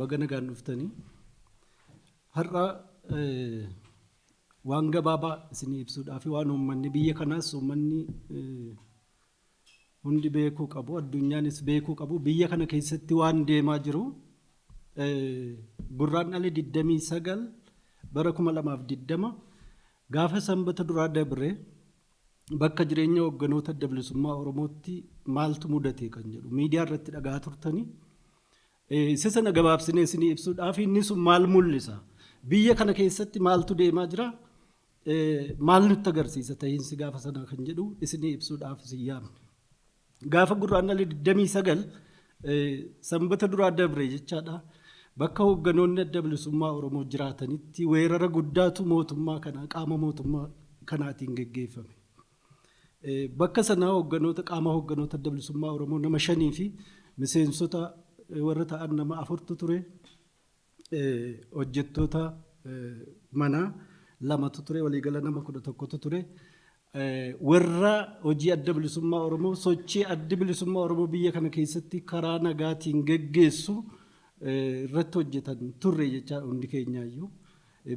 baga nagaan dhuftanii har'a waan gabaabaa isinii ibsuudhaaf waan uummanni biyya kanaas uummanni hundi beekuu qabu, addunyaanis beekuu qabu. Biyya kana keessatti waan deemaa jiru Gurraandhala 29 bara 2020 gaafa sanbata duraa dabre bakka jireenya hoogganoota adda bilisummaa Oromootti maaltu mudate kan jedhu miidiyaa irratti dhagaa turtanii isa sana gabaabsinee isinii ibsuudhaaf inni sun maal mul'isa? Biyya kana keessatti maaltu deemaa jira? Maal nutti agarsiisa ta'iinsi gaafa sana kan jedhu isinii ibsuudhaaf isin yaamne. Gaafa Gurraandhala 29 sanbata duraa dabre jechaadha. Bakka hoogganoonni adda bilisummaa Oromoo jiraatanitti weerara guddaatu mootummaa kana qaama mootummaa kanaatiin geggeeffame. Bakka sanaa qaama hoogganoota adda bilisummaa Oromoo nama 5 fi miseensota warra ta'an nama 4tu ture. Hojjettoota manaa 2tu ture, waliigala nama 11tu ture. Warra hojii adda bilisummaa Oromoo sochii adda bilisummaa Oromoo biyya kana keessatti karaa nagaatiin geggeessu irratti hojjetan turre jechaadha hundi keenyaayyuu.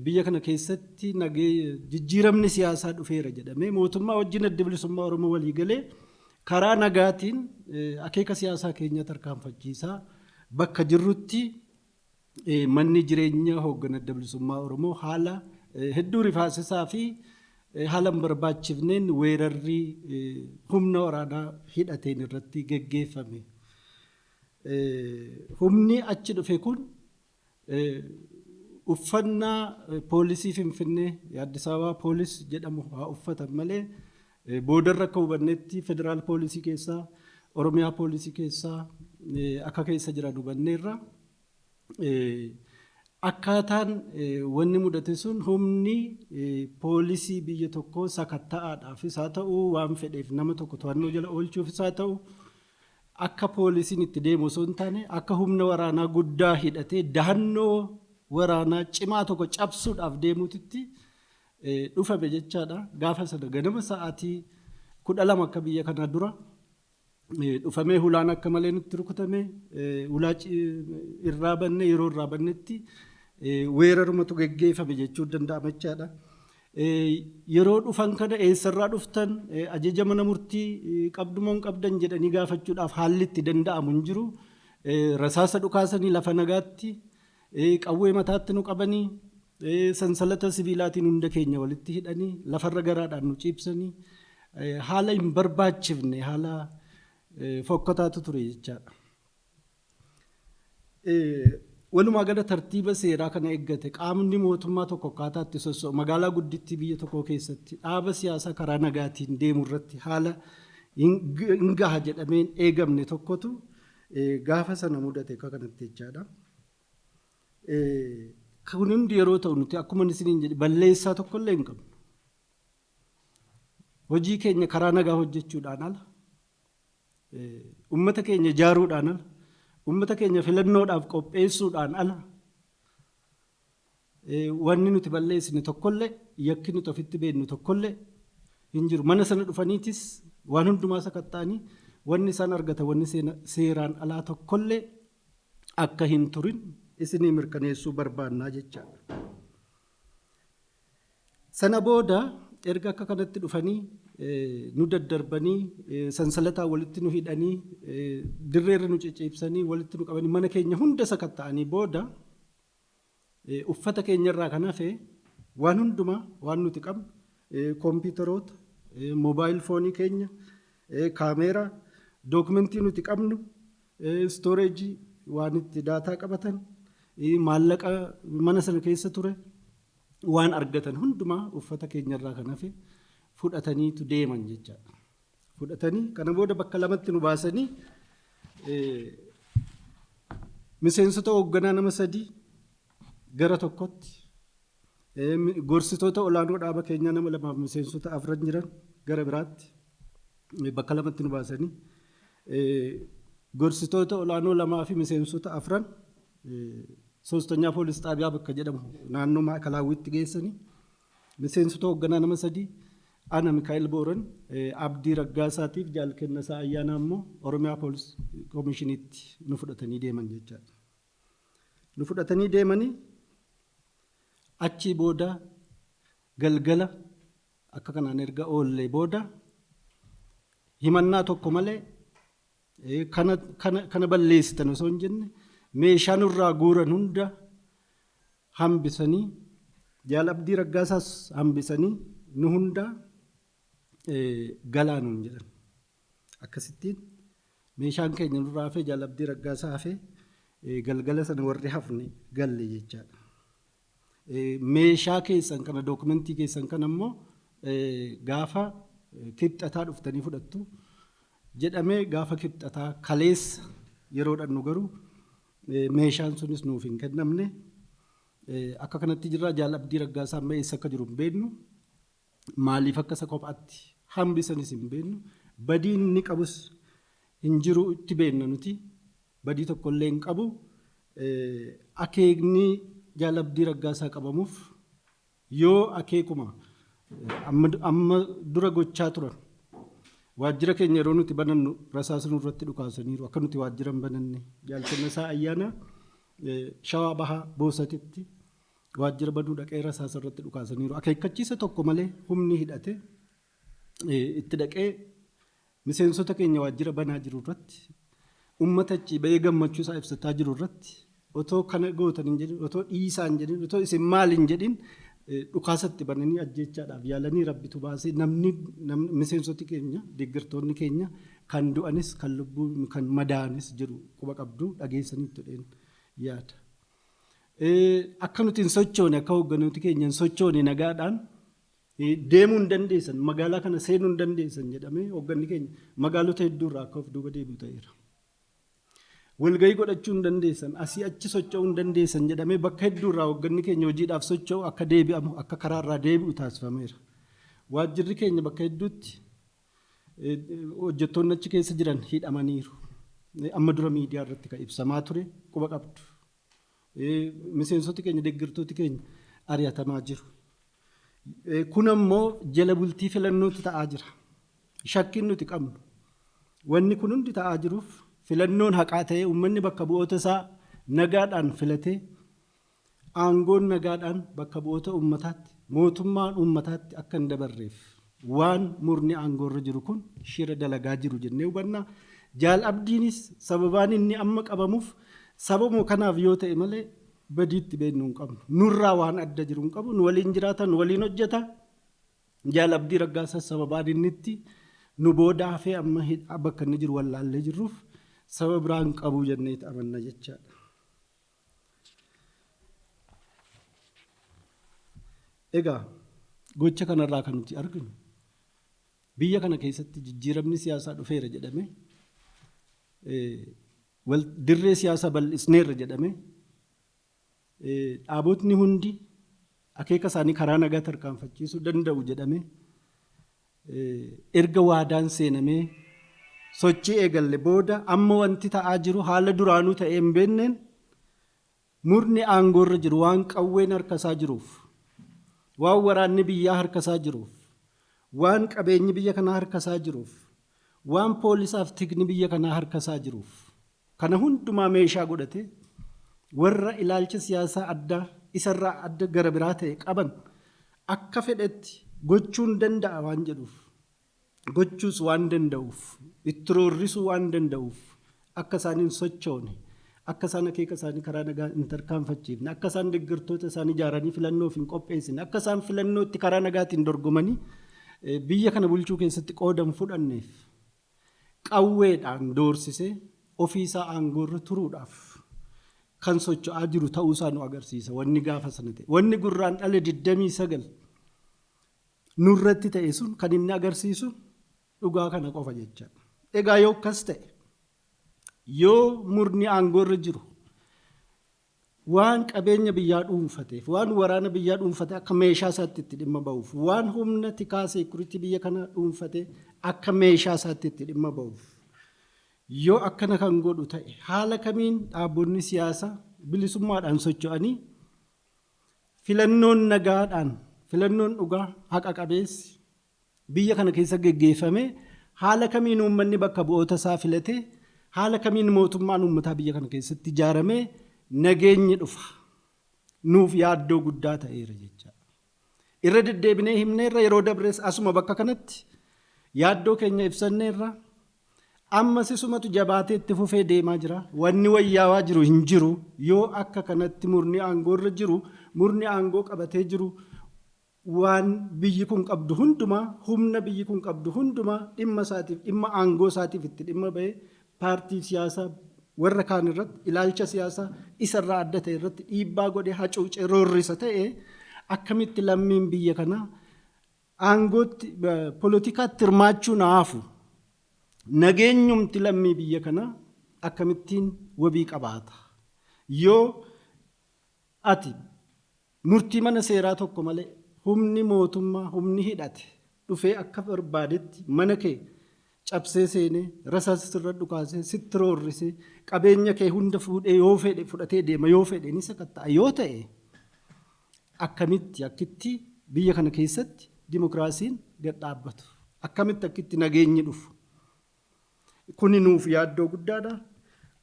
Biyya kana keessatti jijjiiramni siyaasaa dhufeera jedhamee mootummaa wajjin adda bilisummaa Oromoo waliigalee karaa nagaatiin akeeka siyaasaa keenya tarkaanfachiisaa bakka jirrutti manni jireenyaa hoogganaa adda bilisummaa Oromoo haala hedduu rifaasisaa fi haala hin barbaachifneen weerarri humna waraanaa hidhateen irratti geggeeffame. Humni achi dhufe kun uffannaa poolisii Finfinnee Addis Ababaa poolis jedhamu haa uffatan malee boodarra akka hubannetti federaal poolisii keessaa Oromiyaa poolisii keessaa akka keessa jiran hubanneerra. Akkaataan wanni mudate sun humni poolisii biyya tokkoo sakatta'aadhaafis haa ta'u waan fedheef nama tokko to'annoo jala oolchuufis haa ta'u akka poolisiin itti deemu osoo hin taane akka humna waraanaa guddaa hidhatee dahannoo waraanaa cimaa tokko cabsuudhaaf deemuutitti dhufame jechaadha. Gaafa sana ganama sa'aatii 12 akka biyya kanaa dura dhufamee hulaan akka malee nutti rukutame hulaa irraa banne yeroo irraa bannetti weerarumatu geggeeffame jechuu danda'ama jechaadha. Yeroo dhufan kana eessarraa dhuftan ajaja mana murtii qabdumoo hin qabdan jedhanii gaafachuudhaaf haalli itti danda'amu hin jiru. Rasaasa dhukaasanii lafa nagaatti qawwee mataatti nu qabanii sansalata sibiilaatiin hunda keenya walitti hidhanii lafarra garaadhaan nu ciibsanii haala hin barbaachifne haala fokkataatu ture jechaadha. Walumaa gala tartiiba seeraa kana eeggate qaamni mootummaa tokko akkaataatti soso'u magaalaa guddittii biyya tokko keessatti dhaaba siyaasaa karaa nagaatiin deemu irratti haala hin gaha jedhameen eegamne tokkotu gaafa sana mudate akka kanatti jechaadha. Kun hundi yeroo ta'u nuti akkuma isiniin jedhe balleessaa tokkollee hin qabnu. Hojii keenya karaa nagaa hojjechuudhaan ala uummata keenya ijaaruudhaan ala uummata keenya filannoodhaaf qopheessuudhaan ala wanni nuti balleessine tokkollee yakki nuti ofitti beeknu tokkollee hin jiru. Mana sana dhufaniitis waan hundumaa sakatta'anii wanni isaan argatan wanni seeraan alaa tokkollee akka hin turin isinii mirkaneessuu barbaannaa jechaadha. Sana booda erga akka kanatti dhufanii nu daddarbanii sansalataa walitti nu hidhanii dirreerra nu cicciibsanii walitti nu qabanii mana keenya hunda sakatta'anii booda uffata keenyarraa kan hafe waan hundumaa waan nuti qabnu kompiitaroota moobaayil foonii keenya kaameeraa dookumentii nuti qabnu stooreejii waan itti daataa qabatan maallaqa mana sana keessa ture waan argatan hundumaa uffata keenyarraa kan hafe fudhataniitu deeman jechaadha. Fudhatanii kana booda bakka lamatti nu baasanii miseensota hoogganaa nama 3 gara tokkotti gorsitoota olaanoo dhaaba keenyaa nama 2 miseensota 4 jiran gara biraatti bakka lamatti nu baasanii gorsitoota olaanoo 2 fi miseensota 4 soostanya poolis xaabiyaa bakka jedhamu naannoo maakalaawwitti geessanii miseensota hoogganaa nama 3 ana Mikaa'el Booran Abdii Raggaasaatiif Jaalkennasaa Ayyaanaa immoo Oromiyaa Poolis Koomishiniitti nu fudhatanii deeman jechaadha. nu fudhatanii deemanii achii booda galgala akka kanaan erga oollee booda himannaa tokko malee kana balleessitan osoo hin jenne meeshaa nurraa guuran hunda hambisanii Jaal Abdii Raggaasaas hambisanii nu hunda galaanuun jedhan. Akkasittiin meeshaan keenya nurraa hafee Jaal Abdii Raggaasaa hafee galgala sana warri hafne galle jechaadha. Meeshaa keessan kana dookumentii keessan kana immoo gaafa kibxataa dhuftanii fudhattu jedhamee gaafa kibxataa kaleessa yeroodhaan nu garuu meeshaan sunis nuuf hin kennamne. Akka kanatti jirra Jaal Abdii Raggaasaa amma eessa akka jiru hin beeknu. Maaliif akka isa kophaatti hambisanis hin beeknu. Badii inni qabus hin jiru itti beekna nuti. Badii tokkollee hin qabu. Akeekni Jaal Abdii Raggaasaa qabamuuf yoo akeekuma amma dura gochaa turan waajjira keenya yeroo nuti banannu rasaasa nurratti dhukaasaniiru akka nuti waajjira hin bananne Jaal Kennesaa Ayyaana Shawaa Bahaa Boosatitti waajjira banuu dhaqee rasaasa irratti dhukaasaniiru. Akeekkachiisa tokko malee humni hidhate itti dhaqee miseensota keenya waajjira banaa jiru irratti uummata achi ba'ee gammachuu isaa ibsataa jiru irratti otoo kana gootan hin jedhin otoo dhiisaa hin jedhin otoo isin maal hin jedhin dhukaasatti bananii ajjeechaadhaaf yaalanii rabbitu baasee namni miseensoti keenya deeggartoonni keenya kan du'anis kan lubbuu kan madaa'anis jiru quba qabdu dhageessanii tudheen yaada. Akka nuti hin sochoone akka hoogganooti keenya hin sochoone nagaadhaan deemuu hin dandeessan magaalaa kana seenuu hin dandeessan jedhamee hoogganni keenya magaalota hedduurraa akka of duuba deebi'u ta'eera. Walgahii godhachuu hin dandeessan asii achi socho'uu hin dandeessan jedhamee bakka hedduurraa hoogganni keenya hojiidhaaf socho'u akka deebi'amu akka karaarraa deebi'u taasifameera. Waajjirri keenya bakka hedduutti hojjettoonni achi keessa jiran hidhamaniiru. Amma dura miidiyaa irratti kan ibsamaa ture quba qabdu. Miseensoti keenya deeggartooti keenya ari'atamaa jiru. Kun ammoo jala bultii filannootu ta'aa jira. Shakkiin nuti qabnu. Wanni kun hundi ta'aa jiruuf filannoon haqaa ta'ee uummanni bakka bu'oota isaa nagaadhaan filatee aangoon nagaadhaan bakka bu'oota uummataatti mootummaan uummataatti akka hin dabarreef waan murni aangoorra jiru kun shira dalagaa jiru jennee hubannaa. Jaal Abdiinis sababaan inni amma qabamuuf sababuma kanaaf yoo ta'e malee badiitti beeknu hin qabnu. Nurraa waan adda jiru hin qabu. Nu waliin jiraatan waliin hojjeta. Jaal Abdii Raggaasaa sababaan inni itti nu booda hafee amma bakka inni jiru wallaallee jirruuf sababa biraan qabu jennee amanna jechaadha. Egaa gocha kanarraa kan nuti arginu biyya kana keessatti jijjiiramni siyaasaa dhufeera jedhame dirree siyaasaa bal'isneerra jedhame dhaabotni hundi akeeka isaanii karaa nagaa tarkaanfachiisuu danda'u jedhame erga waadaan seenamee sochii eegalle booda amma wanti ta'aa jiru haala duraanuu ta'ee hin beenneen murni aangoorra jiru waan qawween harkasaa jiruuf waan waraanni biyyaa harkasaa jiruuf waan qabeenyi biyya kanaa harkasaa jiruuf waan poolisaaf tikni biyya kanaa harkasaa jiruuf kana hundumaa meeshaa godhate warra ilaalcha siyaasaa adda isarraa adda gara biraa ta'e qaban akka fedhetti gochuun danda'a waan jedhuuf gochuus waan danda'uuf itti roorrisuu waan danda'uuf akka isaaniin sochoone akka isaan akeeka isaanii karaa nagaa hin tarkaanfachiifne akka isaan deeggartoota isaanii ijaaranii filannoof hin qopheessine akka isaan filannootti karaa nagaatiin dorgomanii biyya kana bulchuu keessatti qoodan fudhanneef qawweedhaan doorsisee ofiisaa aangoorra turuudhaaf kan socho'aa jiru ta'uusaa nu agarsiisa. Wanni gaafa sana ta'e wanni gurraan dhale 29 nurratti ta'e sun kan inni agarsiisu dhugaa kana qofa jechaadha. Egaa yoo akkas ta'e yoo murni aangoorra jiru waan qabeenya biyyaa dhuunfateef waan waraana biyyaa dhuunfatee akka meeshaa isaatti itti dhimma ba'uuf waan humna tikaa seekuritii biyya kana dhuunfatee akka meeshaa isaatti itti dhimma ba'uuf yoo akkana kan godhu ta'e haala kamiin dhaabonni siyaasaa bilisummaadhaan socho'anii filannoon nagaadhaan filannoon dhugaa haqa qabeessi biyya kana keessa geggeeffame haala kamiin uummanni bakka bu'oota isaa filatee haala kamiin mootummaan uummataa biyya kana keessatti ijaaramee nageenyi dhufa nuuf yaaddoo guddaa ta'eera jecha. Irra deddeebinee himneerra yeroo dabrees asuma bakka kanatti yaaddoo keenya ibsanneerra amma sisumatu jabaatee itti fufee deemaa jira. Wanni wayyaawaa jiru hin jiru yoo akka kanatti murni aangoo irra jiru murni aangoo qabatee jiru waan biyyi kun qabdu hundumaa humna biyyi kun qabdu hundumaa dhimma isaatiif dhimma aangoo isaatiif itti dhimma ba'ee paartii siyaasaa warra kaan irratti ilaalcha siyaasaa isarraa adda ta'e irratti dhiibbaa godhee hacuucee roorrisa ta'e akkamitti lammiin biyya kanaa aangootti poolitikaatti hirmaachuu naafu nageenyumti lammii biyya kanaa akkamittiin wabii qabaata yoo ati murtii mana seeraa tokko malee humni mootummaa humni hidhate dhufee akka barbaadetti mana kee cabsee seenee rasaasa sirra dhukaasee sitti roorrisee qabeenya kee hunda fuudhee yoo fedhe fudhatee deema yoo fedhe ni sakatta'a yoo ta'e akkamitti akkitti biyya kana keessatti dimokiraasiin gad dhaabbatu akkamitti akkitti nageenyi dhufu kuni nuuf yaaddoo guddaadha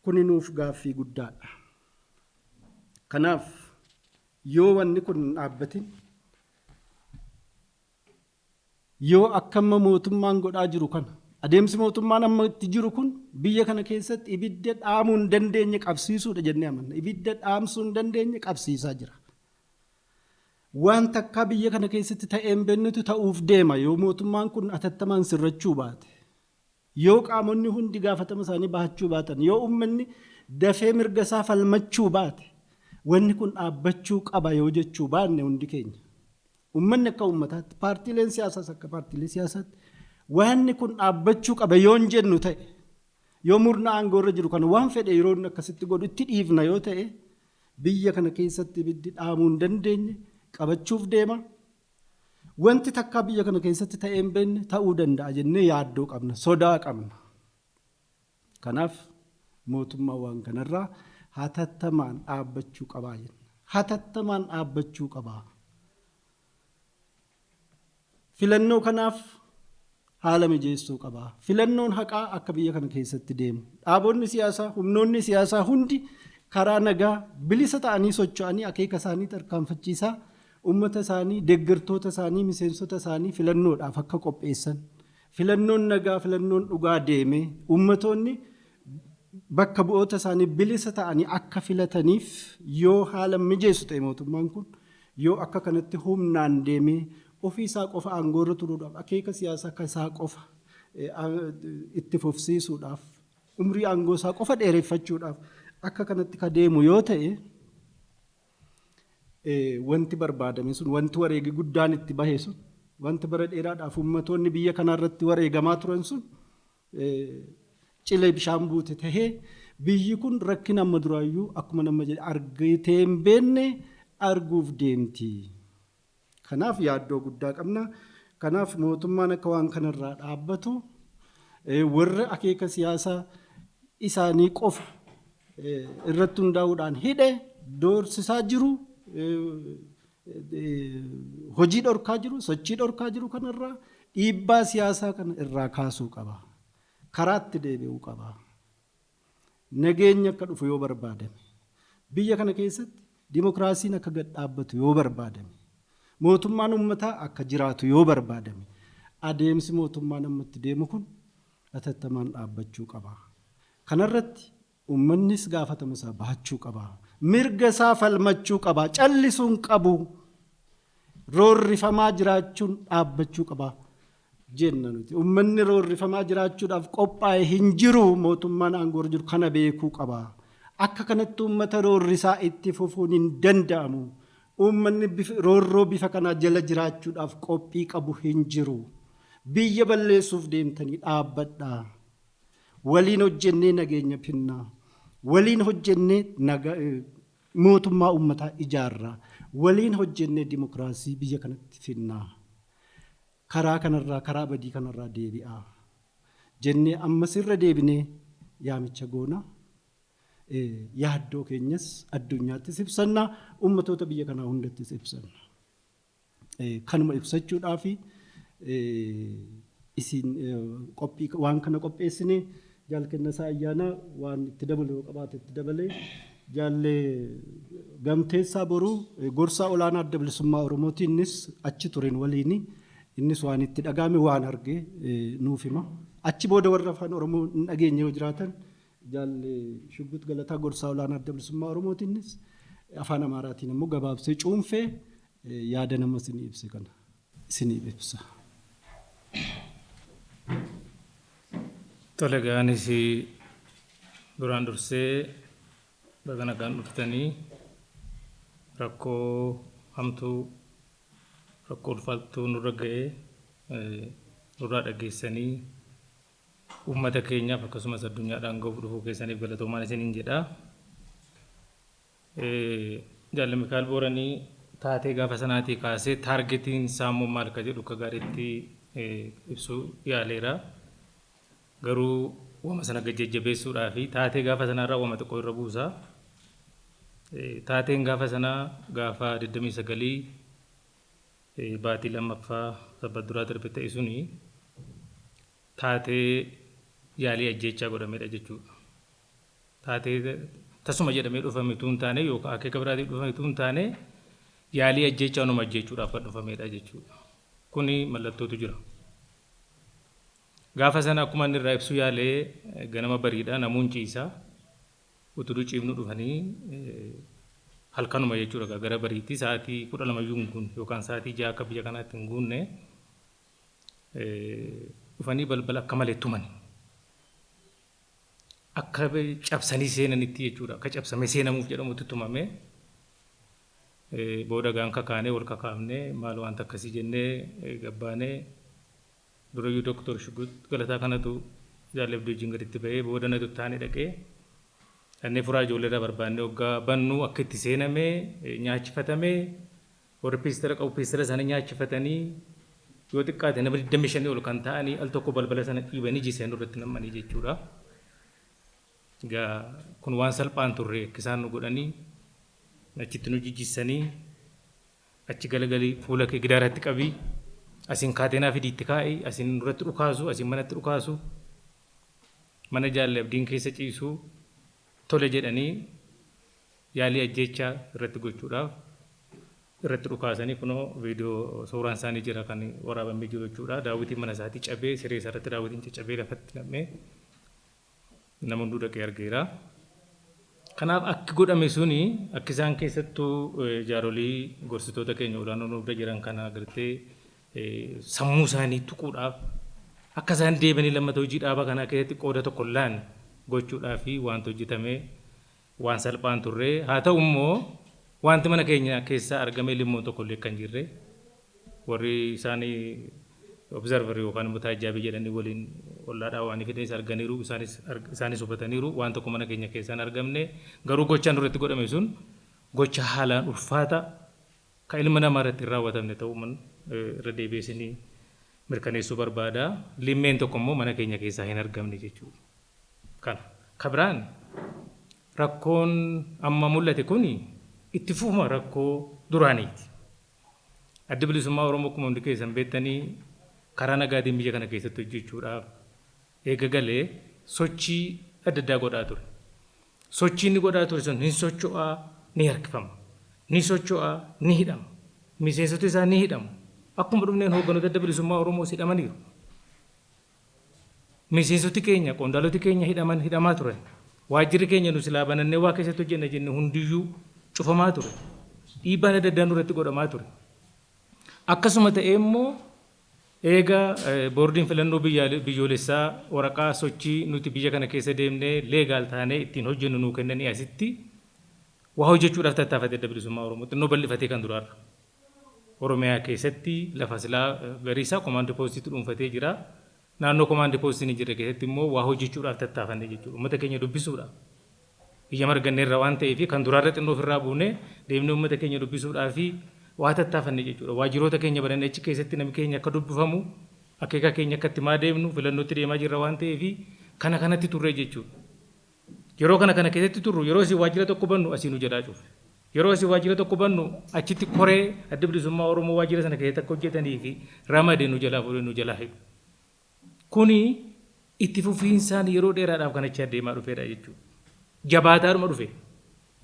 kuni nuuf gaaffii guddaadha. Kanaaf yoo wanni kun dhaabbatin yoo akkamma mootummaan godhaa jiru kana adeemsi mootummaan amma itti jiru kun biyya kana keessatti ibidda dhaamuu hin dandeenye qabsiisuudha jennee amanna. Ibidda dhaamsuu hin dandeenye qabsiisaa jira. Waan takka biyya kana keessatti ta'een bennitu ta'uuf deema yoo mootummaan kun atattamaan sirrachuu baate. Yoo qaamonni hundi gaafatama isaanii bahachuu baatan yoo uummanni dafee mirga isaa falmachuu baate wanni kun dhaabbachuu qaba yoo jechuu baanne hundi keenya. Uummanni akka uummataatti paartiileen siyaasaas akka paartiilee siyaasaatti wanni kun dhaabbachuu qaba yoo hin jennu ta'e yoo murna aangoo irra jiru kana waan fedhe yeroo akkasitti godhu itti dhiifna yoo ta'e biyya kana keessatti ibiddi dhaamuu hin dandeenye qabachuuf deema. Wanti takka biyya kana keessatti ta'een beenne ta'uu danda'a jennee yaaddoo qabna sodaa qabna. Kanaaf mootummaa waan kanarraa hatattamaan dhaabbachuu qabaa jenna. Hatattamaan dhaabbachuu qabaa. Filannoo kanaaf haala mijeessuu qabaa. Filannoon haqaa akka biyya kana keessatti deemu. Dhaabonni siyaasaa, humnoonni siyaasaa hundi karaa nagaa bilisa ta'anii socho'anii akeeka isaanii tarkaanfachiisaa ummata isaanii, deeggartoota isaanii, miseensota isaanii filannoodhaaf akka qopheessan. Filannoon nagaa, filannoon dhugaa deemee ummatoonni bakka bu'oota isaanii bilisa ta'anii akka filataniif yoo haala mijeessu ta'e mootummaan kun yoo akka kanatti humnaan deemee ofii isaa qofa aangoo irra turuudhaaf akeeka siyaasaa akka isaa qofa itti fufsiisuudhaaf umrii aangoo isaa qofa dheereffachuudhaaf akka kanatti ka deemu yoo ta'e wanti barbaadame sun wanti wareegi guddaan itti bahe sun wanti bara dheeraadhaaf ummatoonni biyya kanaa irratti wareegamaa turan sun cilee bishaan buute tahee biyyi kun rakkina amma duraayyuu akkuma nama jedhe argitee hin beenne arguuf deemti. Kanaaf yaaddoo guddaa qabna. Kanaaf mootummaan akka waan kanarraa dhaabbatu warra akeeka siyaasaa isaanii qofa irratti hundaa'uudhaan hidhe doorsisaa jiru hojii dhorkaa jiru sochii dhorkaa jiru kanarraa dhiibbaa siyaasaa kana irraa kaasuu qaba. Karaatti deebi'uu qaba. Nageenya akka dhufu yoo barbaadame biyya kana keessatti dimokiraasiin akka gad dhaabbatu yoo barbaadame mootummaan uummataa akka jiraatu yoo barbaadame adeemsi mootummaan ammatti deemu kun atattamaan dhaabbachuu qaba. Kanarratti uummannis gaafatama isaa bahachuu qaba. Mirga isaa falmachuu qaba. Callisuun qabu. Roorrifamaa jiraachuun dhaabbachuu qaba jenna nuti. Uummanni roorrifamaa jiraachuudhaaf qophaa'e hin jiru mootummaan aangoo irra jiru kana beekuu qaba. Akka kanatti uummata roorrisaa itti fufuun hin danda'amu. Uummanni roorroo bifa kanaa jala jiraachuudhaaf qophii qabu hin jiru. Biyya balleessuuf deemtanii dhaabbadhaa. Waliin hojjennee nageenya finnaa. Waliin hojjennee mootummaa uummataa ijaarraa. Waliin hojjennee dimokiraasii biyya kanatti finnaa. Karaa kanarraa karaa badii kanarraa deebi'aa. Jennee ammas irra deebinee yaamicha goonaa. Yaaddoo keenyas addunyaattis ibsannaa ummatoota biyya kanaa hundattis ibsanna. Kanuma ibsachuudhaaf isin qophii waan kana qopheessinee jaalkennasaa ayyaanaa waan itti dabalu qabaate itti dabalee jaalle gamteessaa boruu gorsaa olaanaa adda bilisummaa Oromooti innis achi turen waliini innis waan itti dhagaame waan arge nuuf hima. Achi booda warra afaan Oromoo hin dhageenye yoo jiraatan jaalle Shuggut Galataa gorsaa olaanaa adda bilisummaa Oromooti innis afaan Amaaraatiin immoo gabaabsee cuunfee yaada nama isinii ibse kana isinii ibsa. Tole gaanis duraan dursee bagana kan dhuftanii rakkoo hamtuu rakkoo ulfaatuu nurra ga'ee nurraa dhageessanii uummata keenyaaf akkasumas addunyaadhaan ga'uuf dhufuu keessaniif galatoomaan isiniin jedha. Jaalle Mikaa'el Booranii taatee gaafa sanaatii kaasee taargetiin saamuu maal ka jedhu akka gaariitti ibsuu yaaleera. Garuu wama sana gajjajjabeessuudhaa fi taatee gaafa sanarraa wama xiqqoo irra buusa. Taateen gaafa sanaa gaafa 29 baatii lammaffaa sabbat duraa darbe ta'e suni taatee yaalii ajjeechaa godhamedha jechuudha. Taatee tasuma jedhamee dhufame tuun taane yookaan akeeka biraatiin dhufame tuun taane yaalii ajjeechaa numa ajjeechuudhaaf kan dhufamedha jechuudha. Kuni mallattootu jira. Gaafa sana akkuma inni irraa ibsu yaalee ganama bariidha namuun ciisaa utuduu ciifnu dhufanii halkanuma jechuudha gara bariitti sa'aatii 12 hin guunne yookaan sa'aatii 6 akka biyya kanaatti hin guunne dhufanii balbala akka malee tuman akka cabsanii seenanitti jechuudha akka cabsamee seenamuuf jedhamutti tumame booda gaan kakaanee wal kakaafnee maal wanta akkasii jennee gabbaanee durayyuu Dr. Shuggut Galataa kanatu jaalle Abdii wajjin gaditti ba'ee booda na tuttaanii dhaqee kanneen furaa ijoolleedhaa barbaannee waggaa bannuu akka itti seenamee nyaachifatamee warri piistara qabu piistara sana nyaachifatanii yoo xiqqaate nama 25 ol kan ta'anii al tokko balbala sana dhiibanii jiseen irratti nammanii jechuudha. Egaa kun waan salphaan turre akka isaan nu godhanii achitti nu jijjiisanii achi galagalii fuula kee gidaaratti qabii asin kaateenaa fidiitti kaa'ii asin irratti dhukaasu asin manatti dhukaasu mana jaalle Abdiin keessa ciisuu tole jedhanii yaalii ajjeechaa irratti gochuudhaaf irratti dhukaasanii kunoo viidiyoo suuraan isaanii jira kan waraabamee jiru jechuudha. Daawwitiin mana isaatii cabee siree isaa irratti daawwitiin caccabee lafatti nam'ee nama hunduu dhaqee argeera. Kanaaf akki godhame suni akka isaan keessattuu jaarolii gorsitoota keenya olaanoo nurra jiran kana agartee sammuu isaanii tuquudhaaf akka isaan deebanii lammata hojii dhaabaa kanaa keessatti qooda tokko laan gochuudhaaf fi wanti hojjetamee waan salphaan turre haa ta'u immoo wanti mana keenya keessaa argamee limmoo tokko illee kan jirre warri isaanii observer yookaan immoo taajjaabii jedhanii waliin ollaadhaa waan fedhanis arganiiru isaanis hubataniiru waan tokko mana keenya keessaan argamne garuu gochaan duratti godhame sun gocha haalaan ulfaata ka ilma namaa irratti hin raawwatamne ta'uu irra deebiisinii mirkaneessuu barbaada. Limmeen tokko immoo mana keenya keessaa hin argamne jechuudha. Kana kabiraan rakkoon amma mul'ate kuni itti fufuma rakkoo duraaniiti. Adda bilisummaa Oromoo akkuma hundi keessan beektanii karaa nagaatiin biyya kana keessatti hojjechuudhaaf eega galee sochii adda addaa godhaa ture. Sochii inni godhaa ture sun ni socho'aa ni harkifama. Ni socho'aa ni hidhama. Miseensota isaa ni hidhamu. Akkuma dhumneen hoogganoota adda bilisummaa Oromoo hidhamaniiru. Miseensoti keenya qondaaloti keenya hidhamaa turan. Waajjirri keenya nu silaa banannee waa keessatti hojjenna jenne hundiyyuu cufamaa ture. Dhiibbaan adda addaa nurratti godhamaa ture. Akkasuma ta'ee immoo eega boordiin filannoo biyyoolessaa waraqaa sochii nuti biyya kana keessa deemnee leegaal taanee ittiin hojjennu nuu kennanii asitti waa hojjechuudhaaf tattaafate adda bilisummaa Oromoo xinnoo bal'ifatee kan duraarra. Oromiyaa keessatti lafa silaa gariisaa komaandii poostiitti dhuunfatee jira. Naannoo komaandii poostiin hin jirre keessatti immoo waa hojjechuudhaaf tattaafanne jechuudha. Uummata keenya dubbisuudhaaf. Biyya marganneerra waan ta'eef kan duraarra xinnoo ofirraa buunee deemnee uummata keenya dubbisuudhaaf waa tattaafanne jechuudha. Waajjiroota keenya banannee achi keessatti namni keenya akka dubbifamu akeeka keenya akka itti maa deemnu filannootti deemaa jirra waan ta'eef kana kanatti turre jechuudha. Yeroo kana keessatti turru yeroo isin waajjira tokko bannu asiin jalaa cufu. Yeroo isin waajjira tokko bannu achitti koree adda bilisummaa Oromoo waajjira sana keessatti akka hojjetanii fi ramadee nu jalaa fuudhee nu jalaa hidhu. Kuni itti fufiinsaan yeroo dheeraadhaaf kan achi adeemaa dhufeedha jechuudha. Jabaataadhuma dhufe.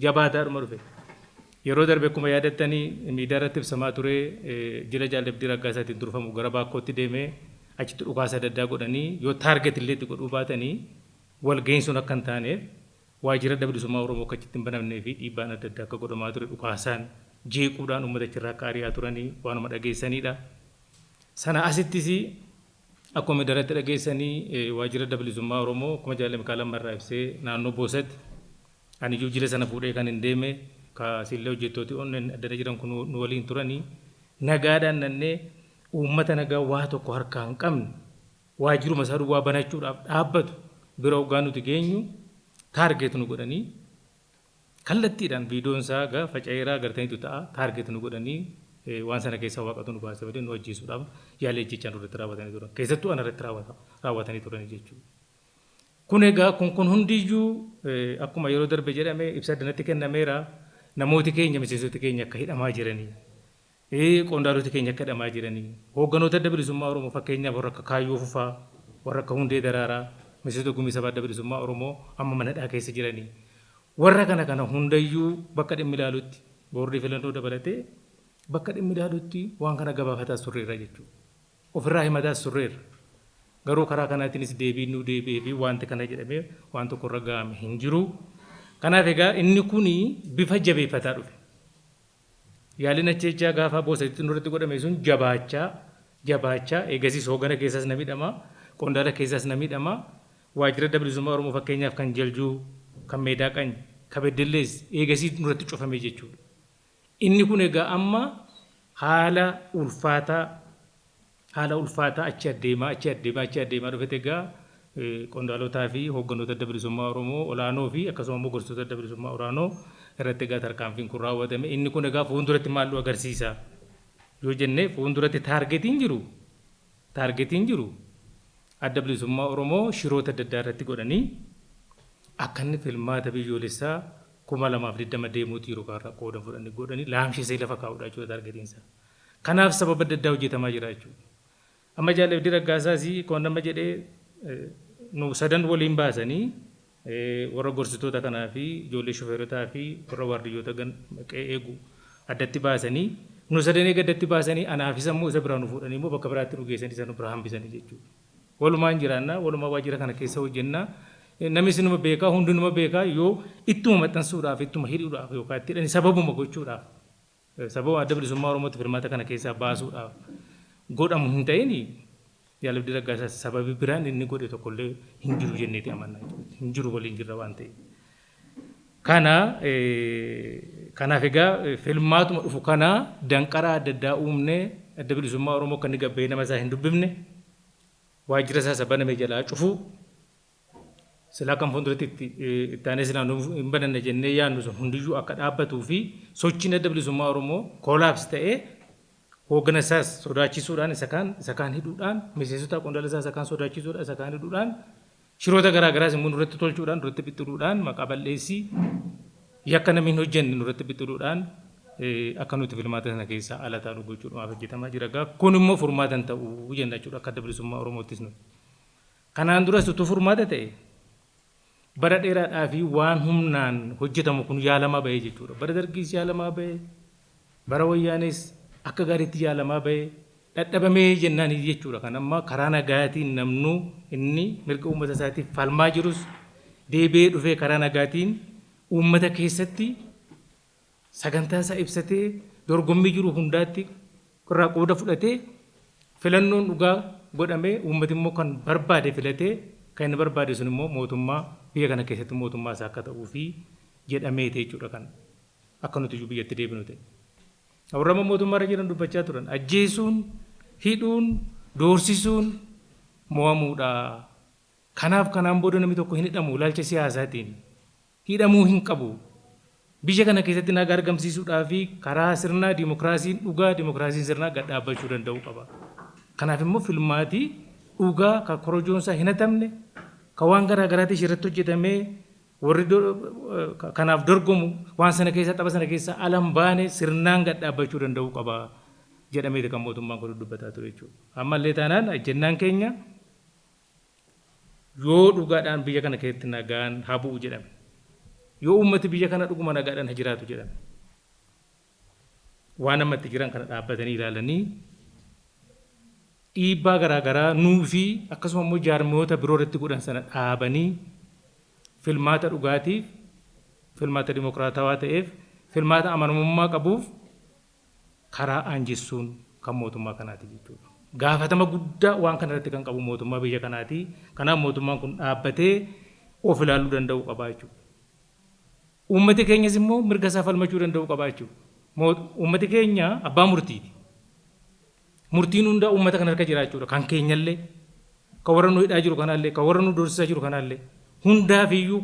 jabaataadhuma dhufe. Yeroo darbe akkuma yaadattanii miidiyaa irratti ibsamaa ture jila Jaalabdii Raggaasaatiin durfamu gara Baakkootti deemee achitti dhukaasa adda addaa godhanii yoo taarget illee itti godhuu baatanii walga'iin sun akka hin taaneef waajjira adda bilisummaa Oromoo akka achitti hin banamnee fi dhiibbaan adda addaa akka godhamaa ture dhukaasaan jeequudhaan uummata achirraa qaariyaa turanii waanuma dhageessanidha. Sana asittis akkuma daratti dhageessanii waajjira adda bilisummaa Oromoo akkuma Jaalala Mikaalaan marraa ibsee naannoo Boosatti ani iyyuu jila sana fuudhee kan hin deeme kaasillee hojjettooti onneen adda jiran kun nu waliin turanii nagaadhaan nannee uummata nagaa waa tokko harkaa hin qabne waajjiruma isaa duwwaa banachuudhaaf dhaabbatu bira hoggaa nuti geenyu taargeet nu godhanii kallattiidhaan viidiyoon isaa gaa faca'eeraa agartaniitu ta'a taargeet nu godhanii waan sana keessaa waaqatu nu baasee badee nu ajjeesuudhaaf yaalee jechaan irratti raawwatanii turan keessattuu ana irratti raawwatanii turanii jechuudha. Kun egaa kun hundiyyuu akkuma yeroo darbe jedhame ibsa addanatti kennameera namooti keenya miseensoti keenya akka hidhamaa jiranii qondaaloti keenya akka hidhamaa jiranii hoogganoota adda bilisummaa Oromoo fakkeenyaaf warra akka Kaayyoo Fufaa warra akka Hundee Daraaraa miseensota gumii sabaa adda bilisummaa Oromoo amma mana hidhaa keessa jiranii warra kana hundayyuu bakka dhimmi ilaalutti boordii filannoo dabalatee bakka dhimmi ilaalutti waan kana gabaafataa turreerra jechuudha. Ofirraa himataas turreerra. Garuu karaa kanaatiinis deebiin deebi'ee fi wanti kana jedhamee waan tokko irra ga'ame hin jiru. Kanaaf egaa inni kuni bifa jabeeffataa dhufe. Yaaliin ajjeechaa gaafa Boosatti nurratti godhame sun jabaachaa eegasiis hooggana keessaas na miidhama qondaala keessaas na miidhama waajjira adda bilisummaa Oromoo fakkeenyaaf kan Jaljuu kan Meedaa Qany kan Beddellees eegasiis nurratti cufame jechuudha. Inni kun egaa amma haala ulfaataa achi adeemaa dhufete egaa qondaalotaa fi hoogganoota adda bilisummaa Oromoo olaanoo fi akkasuma immoo gorsitoota adda bilisummaa olaanoo irratti egaa tarkaanfiin kun raawwatame. Inni kun egaa fuulduratti maal nu agarsiisa yoo jenne fuulduratti taargetiin jiru adda bilisummaa Oromoo shiroota adda addaa irratti godhanii akka inni filmaata biyyoolessaa 2020 deemuutti yeroo kaarraa qoodan fudhanii godhanii laamshisee lafa kaa'uudha jechuudha taargetiinsa. Kanaaf sababa adda addaa hojjetamaa jira jechuudha. Amma Jaalabdii Raggaasaas kun nama jedhee nu sadan waliin baasanii warra gorsitoota kanaa fi ijoollee shofeerotaa fi warra waardiyyoota eegu addatti baasanii nu sadan eega addatti baasanii anaafis ammoo isa biraa nu fuudhanii immoo bakka biraatti nu geessanii isa nu biraa hambisanii jechuudha. Walumaan jiraannaa walumaa waajjira kana keessa hojjennaa namni sinuma beekaa hundinuma beekaa yoo ittuma maxxansuudhaaf ittuma hidhuudhaaf yookaan itti hidhanii sababuma gochuudhaaf sababa adda bilisummaa Oromootti filmaata kana keessaa baasuudhaaf godhamu hin ta'in Jaalabdii Raggaasaa sababi biraan inni godhe tokkollee hin jiru jenneeti amannaa hin jiru waliin jirra waan ta'eef. Kanaaf egaa filmaatuma dhufu kana danqaraa adda addaa uumne adda bilisummaa Oromoo kan inni gabbee nama isaa hin dubbifne waajjira isaa baname jalaa cufu silaa kan fuulduratti itti aanee silaa hin bananne jennee yaadnu sun hundiyyuu akka dhaabbatuu fi sochiin adda bilisummaa Oromoo koolaapsi ta'ee hooggana isaas sodaachisuudhaan isa kaan hidhuudhaan miseensota qondaala isaa isa kaan sodaachisuudhaan isa kaan hidhuudhaan shiroota garaa garaas immoo nurratti tolchuudhaan nurratti bixxuudhaan maqaa balleessii yakka namni hin hojjenne nurratti bixxuudhaan akka nuti filmaata sana keessaa ala taa'u gochuudhaaf hojjetamaa jira. Kun immoo furmaata hin ta'u jenna jechuudha akka adda bilisummaa Oromoottis nuti. Kanaan duras utuu furmaata ta'e bara dheeraadhaa fi waan humnaan hojjetamu kun yaalamaa bahee jechuudha. Bara Dargiis yaalamaa bahee bara Wayyaanis akka gaariitti yaalamaa bahee dadhabamee jennaan jechuudha. Kan amma karaa nagaatiin namnu inni mirga uummata isaatiif falmaa jirus deebi'ee dhufee karaa nagaatiin uummata keessatti sagantaa isaa ibsatee dorgommii jiru hundaatti irraa qooda fudhatee filannoon dhugaa godhamee uummati immoo kan barbaade filatee kan inni barbaade sun immoo mootummaa biyya kana keessatti mootummaa isaa akka ta'uu fi jedhamee jechuudha. Kan akka nuti biyyatti deebinu ta'e. Warra mootummaa irra jiran dubbachaa turan ajjeesuun hidhuun doorsisuun mo'amuudha. Kanaaf kanaan booda namni tokko hin hidhamu ilaalcha siyaasaatiin hidhamuu hin qabu. Biyya kana keessatti nagaa argamsiisuudhaa fi karaa sirnaa dimokiraasiin dhugaa dimokiraasiin sirnaa gad dhaabbachuu danda'uu qaba. Kanaaf immoo filmaatii dhugaa kan korojoonsaa hin hatamne kan waan garaa garaatti irratti hojjetamee warri kanaaf dorgomu waan sana keessa tapha sana keessa alan baane sirnaan gad dhaabbachuu danda'uu qaba jedhamee kan mootummaan kun dubbataa ture jechuudha. Ammallee taanaan ajjennaan keenya yoo dhugaadhaan biyya kana keessatti nagaan haa bu'u jedhame yoo uummati biyya kana dhuguma nagaadhaan jiraatu jedhan waan ammatti jiran kana dhaabbatanii ilaalanii dhiibbaa garaagaraa nuu fi akkasuma immoo jaarmoota biroo irratti godhan sana dhaabanii filmaata dhugaatiif filmaata dimokiraatawaa ta'eef filmaata amanamummaa qabuuf karaa aanjessuun kan mootummaa kanaati jechuudha. Gaafatama guddaa waan kana irratti kan qabu mootummaa biyya kanaati. Kanaaf mootummaan kun dhaabbatee of ilaaluu danda'u qabaa jechuudha. Uummati keenyas immoo mirga isaa falmachuu danda'u qabaa jechuudha. Uummati keenya abbaa murtiiti. Murtiin hundaa uummata kana harka jira jechuudha. Kan keenyallee, kan warra nu hidhaa jiru kanallee, kan warra nu doorsisaa jiru kanallee hundaafiyyuu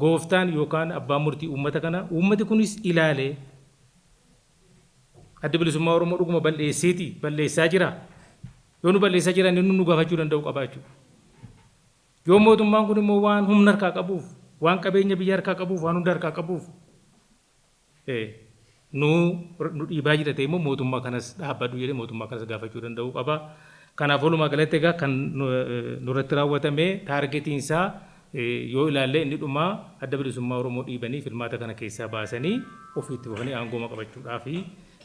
gooftaan yookaan abbaan murtii uummata kana uummati kunis ilaalee adda bilisummaa Oromoo dhuguma balleessaa jira. Yoo nu balleessaa jiran inni nu gaafachuu danda'u qabaa jechuudha. Yoo mootummaan kun immoo waan humna harkaa qabuuf, waan qabeenya biyya harkaa qabuuf, waan hunda harkaa qabuuf nu dhiibaa jira ta'e immoo mootummaa kanas dhaabbadhu jedhee mootummaa kanas gaafachuu danda'u qaba. Kanaaf walumaa galatti egaa kan nurratti raawwatame taargetiinsaa yoo ilaalle inni dhumaa adda bilisummaa Oromoo dhiibanii filmaata kana keessaa baasanii ofiitti bufanii aangooma qabachuudhaa fi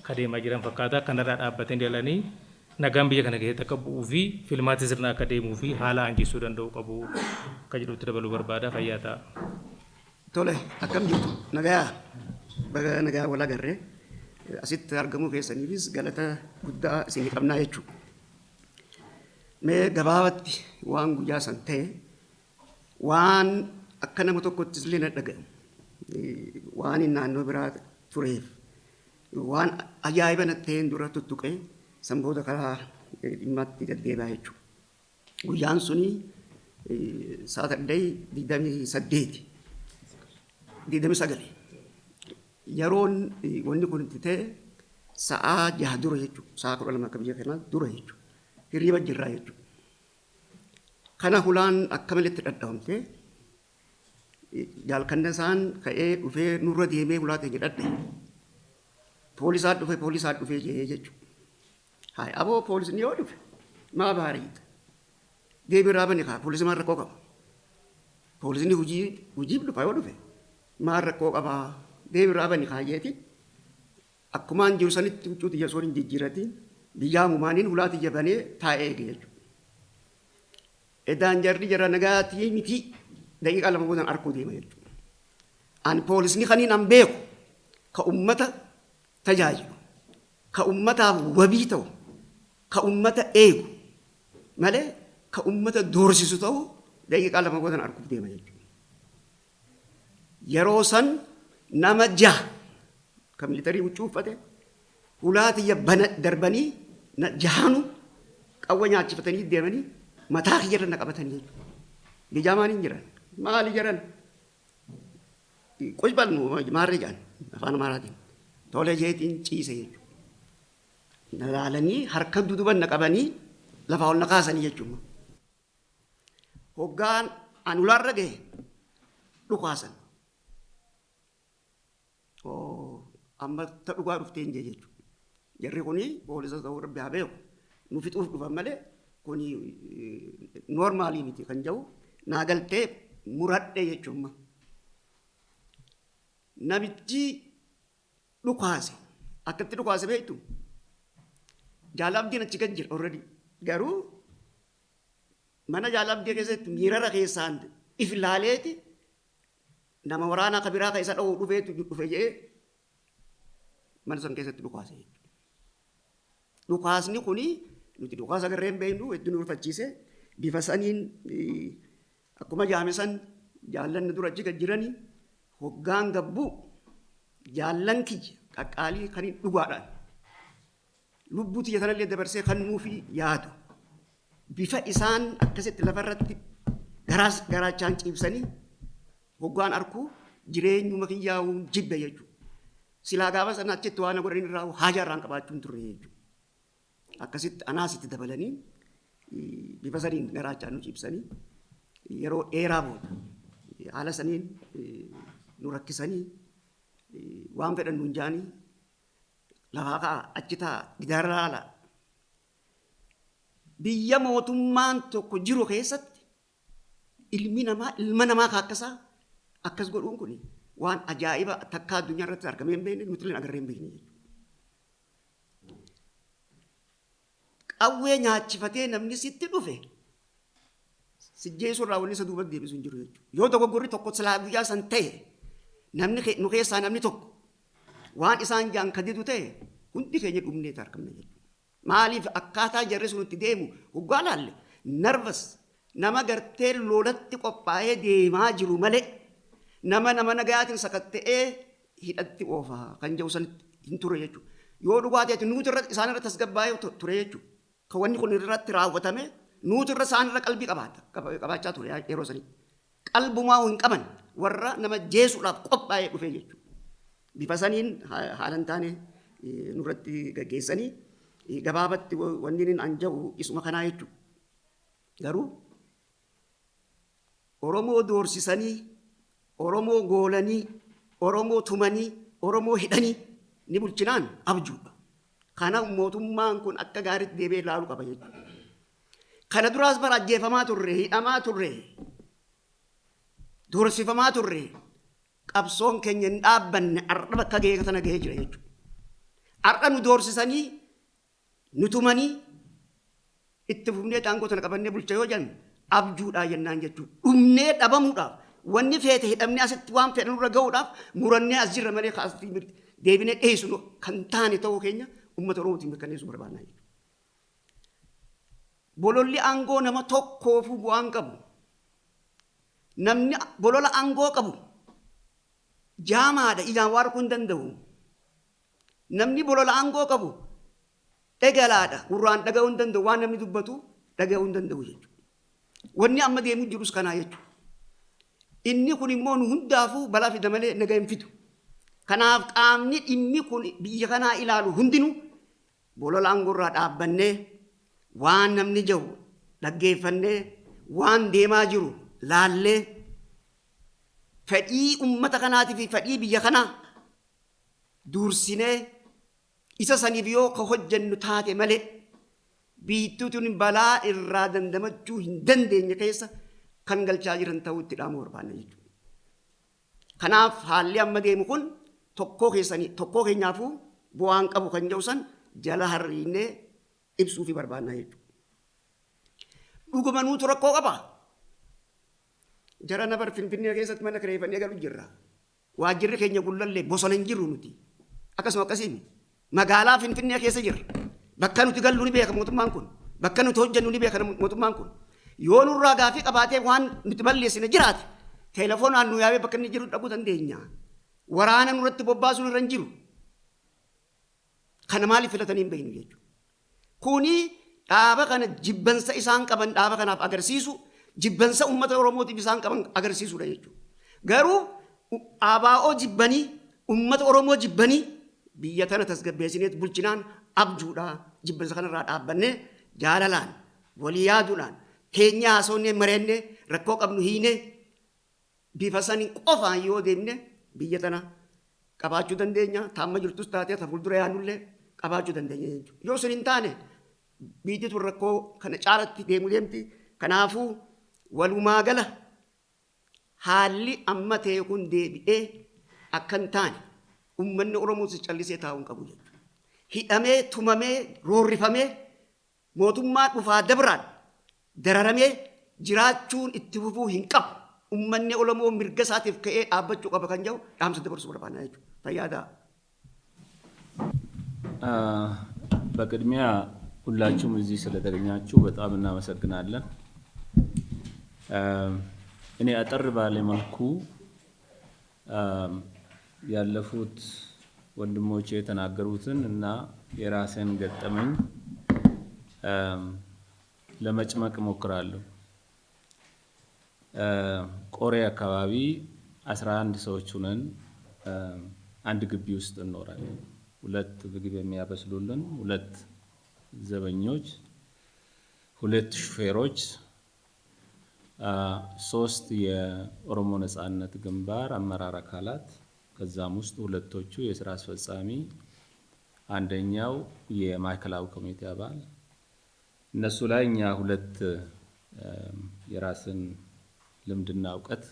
kadeemaa jiran fakkaata. Kanarraa dhaabbatanii ilaalanii nagaan biyya kana keessatti akka bu'uu fi filmaati sirna akka deemuu fi haala aanjisuu danda'u qabu akka jedhutti dabaluu barbaada. Fayyaa ta'a. Tole akkam jirtu nagaa baga nagaa wal agarree asitti argamuu keessaniifis galata guddaa isin qabnaa jechuudha. Mee gabaabatti waan guyyaa san ta'e waan akka nama tokkottis illee na dhaga'amu waan naannoo biraa tureef waan ajaa'iba na ta'een dura tuttuqee sanboota karaa dhimmaatti deddeebi'aa jechuudha. Guyyaan suni Saatardee 29 yeroon wanni kun itti ta'e sa'aa 6 dura jechuudha. Sa'aa 12 akka biyya kanaa dura jechuudha. Hirriba jirraa jechuudha. Kana hulaan akka malitti dhadhaamte jaalkanna isaan ka'ee dhufee nurra deemee hulaa ta'e jedhadhe. Poolisaa dhufee jee jechuudha. Hayi aboo poolisni yoo dhufe maa baariidha. Deebii raabani kaa poolisii maan rakkoo qaba. Poolisni hojiif dhufa yoo dhufe maan rakkoo qaba. Deebii raabani kaa jeeti akkumaan jiru sanitti huccuu xiyya soon hin jijjiiratiin biyyaa mumaaniin hulaa xiyya banee taa'ee eege jechuudha. Edaan jarri jara nagaatii miti daqiiqaa lama boodan arkuu deema jechuudha. Ani poolisni kaniin an beeku ka ummata tajaajilu, ka ummataaf wabii ta'u, ka ummata eegu malee ka ummata doorsisu ta'u daqiiqaa lama boodan arguuf deema jechuudha. Yeroo san nama 6 ka militarii huccuu uffate hulaa xiyya darbanii jahaanu qawwa nyaachifatanii deemanii mataa kiyya irra na qabatanii jechuudha. Bijaamaan hin jiran. Maali jiran? Qojbal maarree jedhan afaan Amaaraatiin. Tolee jeetiin ciise jechuudha. Na laalanii harka duduban na qabanii lafaa ol na kaasanii jechuudha. Hoggaan ani ulaarra gahe dhukaasan. Amma ta dhugaa dhuftee hin jee jechuudha. Jarri kuni poolisa ta'uu rabbi haa beeku. Nu fixuuf dhufan malee kuni noormaalii miti kan jedhu naa galtee muradhe jechuudha. Namichi dhukaase akkatti dhukaase beektu jaalabdiin achi gad jira already garuu mana jaalabdii keessatti miirara keessaan if ilaaleeti nama waraanaa kabiraa ka isa dha'uu dhufeetu dhufe jedhee mana san keessatti dhukaase jechuudha. Dhukaasni kuni nuti dhukaasa garreen beeknu hedduu nu rifachiise bifa saniin akkuma jaame san jaallanni dura achi gad jiranii hoggaan gabbu jaallan kiyya qaqqaalii kan dhugaadhaan lubbuu tiyya sanallee dabarsee kan nuufi yaadu bifa isaan akkasitti lafarratti garaachaan ciibsanii hoggaan arkuu jireenyuma kiyyaa'uun jibbe jechuudha. Silaa gaafa sana achitti waan godhan irraa haajaa irraan qabaachuun turre jechuudha. Akkasitti anaasitti dabalanii bifa saniin garaachaan nu ciibsanii yeroo dheeraa booda haala saniin nu rakkisanii waan fedhan nuun jaanii lafaa ka'a achi ta'a gidaarraa ala biyya mootummaan tokko jiru keessatti ilma namaa kaakkasaa akkas godhuun kun waan ajaa'iba takka addunyaa irratti argamee hin beekne nuti illee agarree hin beekne jechuudha. Qawwee nyaachifatee namni sitti dhufe sijjeessu irraa wanni isa duuba deebisu hin jiru jechuudha. Yoo dogoggorri tokko silaa guyyaa san ta'e namni nu keessaa namni tokko waan isaan jaan kadidu ta'e hundi keenya dhumnee argamna jechuudha. Maaliif akkaataa jarri sun itti deemu hoggaa laalle nervous nama gartee lolatti qophaa'ee deemaa jiru malee nama nagayaatiin sakatta'ee hidhatti oofaa kan jedhu sanitti hin ture jechuudha. Yoo dhugaatii nuti irratti isaan irratti tasgabbaa'ee ture jechuudha. Kan wanni kun irratti raawwatame nuti irra isaan irra qalbii qabaachaa ture yeroo sanii. Qalbumaa hin qaban warra nama jeesuudhaaf qophaa'ee dhufe jechuudha. Bifa saniin haalan taane nurratti gaggeessanii gabaabatti wanni inni anja'u isuma kanaa jechuudha. Garuu Oromoo doorsisanii, Oromoo goolanii, Oromoo tumanii, Oromoo hidhanii ni bulchinaan abjuudha. Kanaaf mootummaan kun akka gaariitti deebi'ee ilaaluu qaba jechuudha. Kana duraas bara ajjeefamaa turre, hidhamaa turre, doorsifamaa turre, qabsoon keenya hin dhaabbanne har'a bakka ga'ee sana ga'ee jira jechuudha. Har'a nu doorsisanii, nu tumanii, itti fufnee aangoo sana qabannee bulcha yoo jennu abjuudhaa jennaan jechuudha. Dhumnee dhabamuudhaaf wanni feete hidhamnee asitti waan fedhan irra ga'uudhaaf murannee as jirra malee deebinee dhiyeessinu kan taane ta'uu keenya uummata Oromootiin mirkaneessuu barbaadna jechuudha. Bololli aangoo nama tokkoofu bu'aan qabu. Namni bolola aangoo qabu jaamaadha ijaan waan arguu hin danda'u. Namni bolola aangoo qabu dhagalaadha gurraan dhaga'uu hin danda'u waan namni dubbatu dhaga'uu hin danda'u jechuudha. Wanni amma deemu jirus kanaa jechuudha. Inni kun immoo nu hundaafuu balaa fida malee nagaa hin fidu. Kanaaf qaamni dhimmi kun biyya kanaa ilaalu hundinuu bolola aangoorraa dhaabbannee waan namni jahu dhaggeeffannee waan deemaa jiru laallee fedhii uummata kanaatii fi fedhii biyya kanaa duursinee isa saniif yoo ka hojjennu taate malee biittuutuun balaa irraa dandamachuu hin dandeenye keessa kan galchaa jiran ta'uu itti dhaamu barbaanna jechuudha. Kanaaf haalli amma deemu kun tokkoo keenyaafuu bu'aan qabu kan jedhu san jala harriinee ibsuu fi barbaanna jechuudha. Dhuguma nuutu rakkoo qaba. Jara nabar Finfinnee keessatti mana kireeffannee galu jirra. Waajjirri keenya gullallee bosona hin jirru nuti. Akkasuma akkasiin magaalaa Finfinnee keessa jirra. Bakka nuti gallu ni beeka mootummaan kun. Bakka nuti hojjennu ni beeka mootummaan kun. Yoo nurraa gaafii qabaatee waan nuti balleessine jiraate telefoonaan nu yaabee bakka inni jiru dhaquu dandeenya. Waraana nurratti bobbaasuun irra hin jiru. Kana maaliif filatanii hin beeknu jechuudha. Kuni dhaaba kana jibbansa isaan qaban dhaaba kanaaf agarsiisu, jibbansa uummata Oromootiif isaan qaban agarsiisudha jechuudha. Garuu ABO jibbanii, uummata Oromoo jibbanii biyya tana tasgabbeessineet bulchinaan abjuudha. Jibbansa kanarraa dhaabbannee jaalalaan, walii yaaduudhaan, keenya haasofnee mareennee rakkoo qabnu hiinee bifa sanii qofaan yoo deemne biyya tana qabaachuu dandeenya. Taamma jirtus taatee ta fuuldura yaadullee qabaachuu dandeenya jechuudha. Yoo sun hin taane biyyi tun rakkoo kana caalatti deemu deemti. Kanaafuu walumaa gala haalli amma ta'e kun deebi'ee akka hin taane uummanni Oromoos callisee taa'uu hin qabu jechuudha. Hidhamee, tumamee, roorrifamee mootummaa dhufaa dabraan dararamee jiraachuun itti fufuu hin qabu. Uummanni Oromoo mirga isaatiif ka'ee dhaabbachuu qaba kan jedhu dhaamsa dabarsuu barbaadna jechuudha. Fayyadaa. በቅድሚያ ሁላችሁም እዚህ ስለተገኛችሁ በጣም እናመሰግናለን። እኔ አጠር ባለ መልኩ ያለፉት ወንድሞቼ የተናገሩትን እና የራሴን ገጠመኝ ለመጭመቅ እሞክራለሁ። ቆሬ አካባቢ 11 ሰዎች ሆነን አንድ ግቢ ውስጥ እንኖራለን። ሁለት ምግብ የሚያበስሉልን፣ ሁለት ዘበኞች፣ ሁለት ሹፌሮች፣ ሶስት የኦሮሞ ነጻነት ግንባር አመራር አካላት፣ ከዛም ውስጥ ሁለቶቹ የስራ አስፈጻሚ፣ አንደኛው የማዕከላዊ ኮሚቴ አባል። እነሱ ላይ እኛ ሁለት የራስን ልምድና እውቀት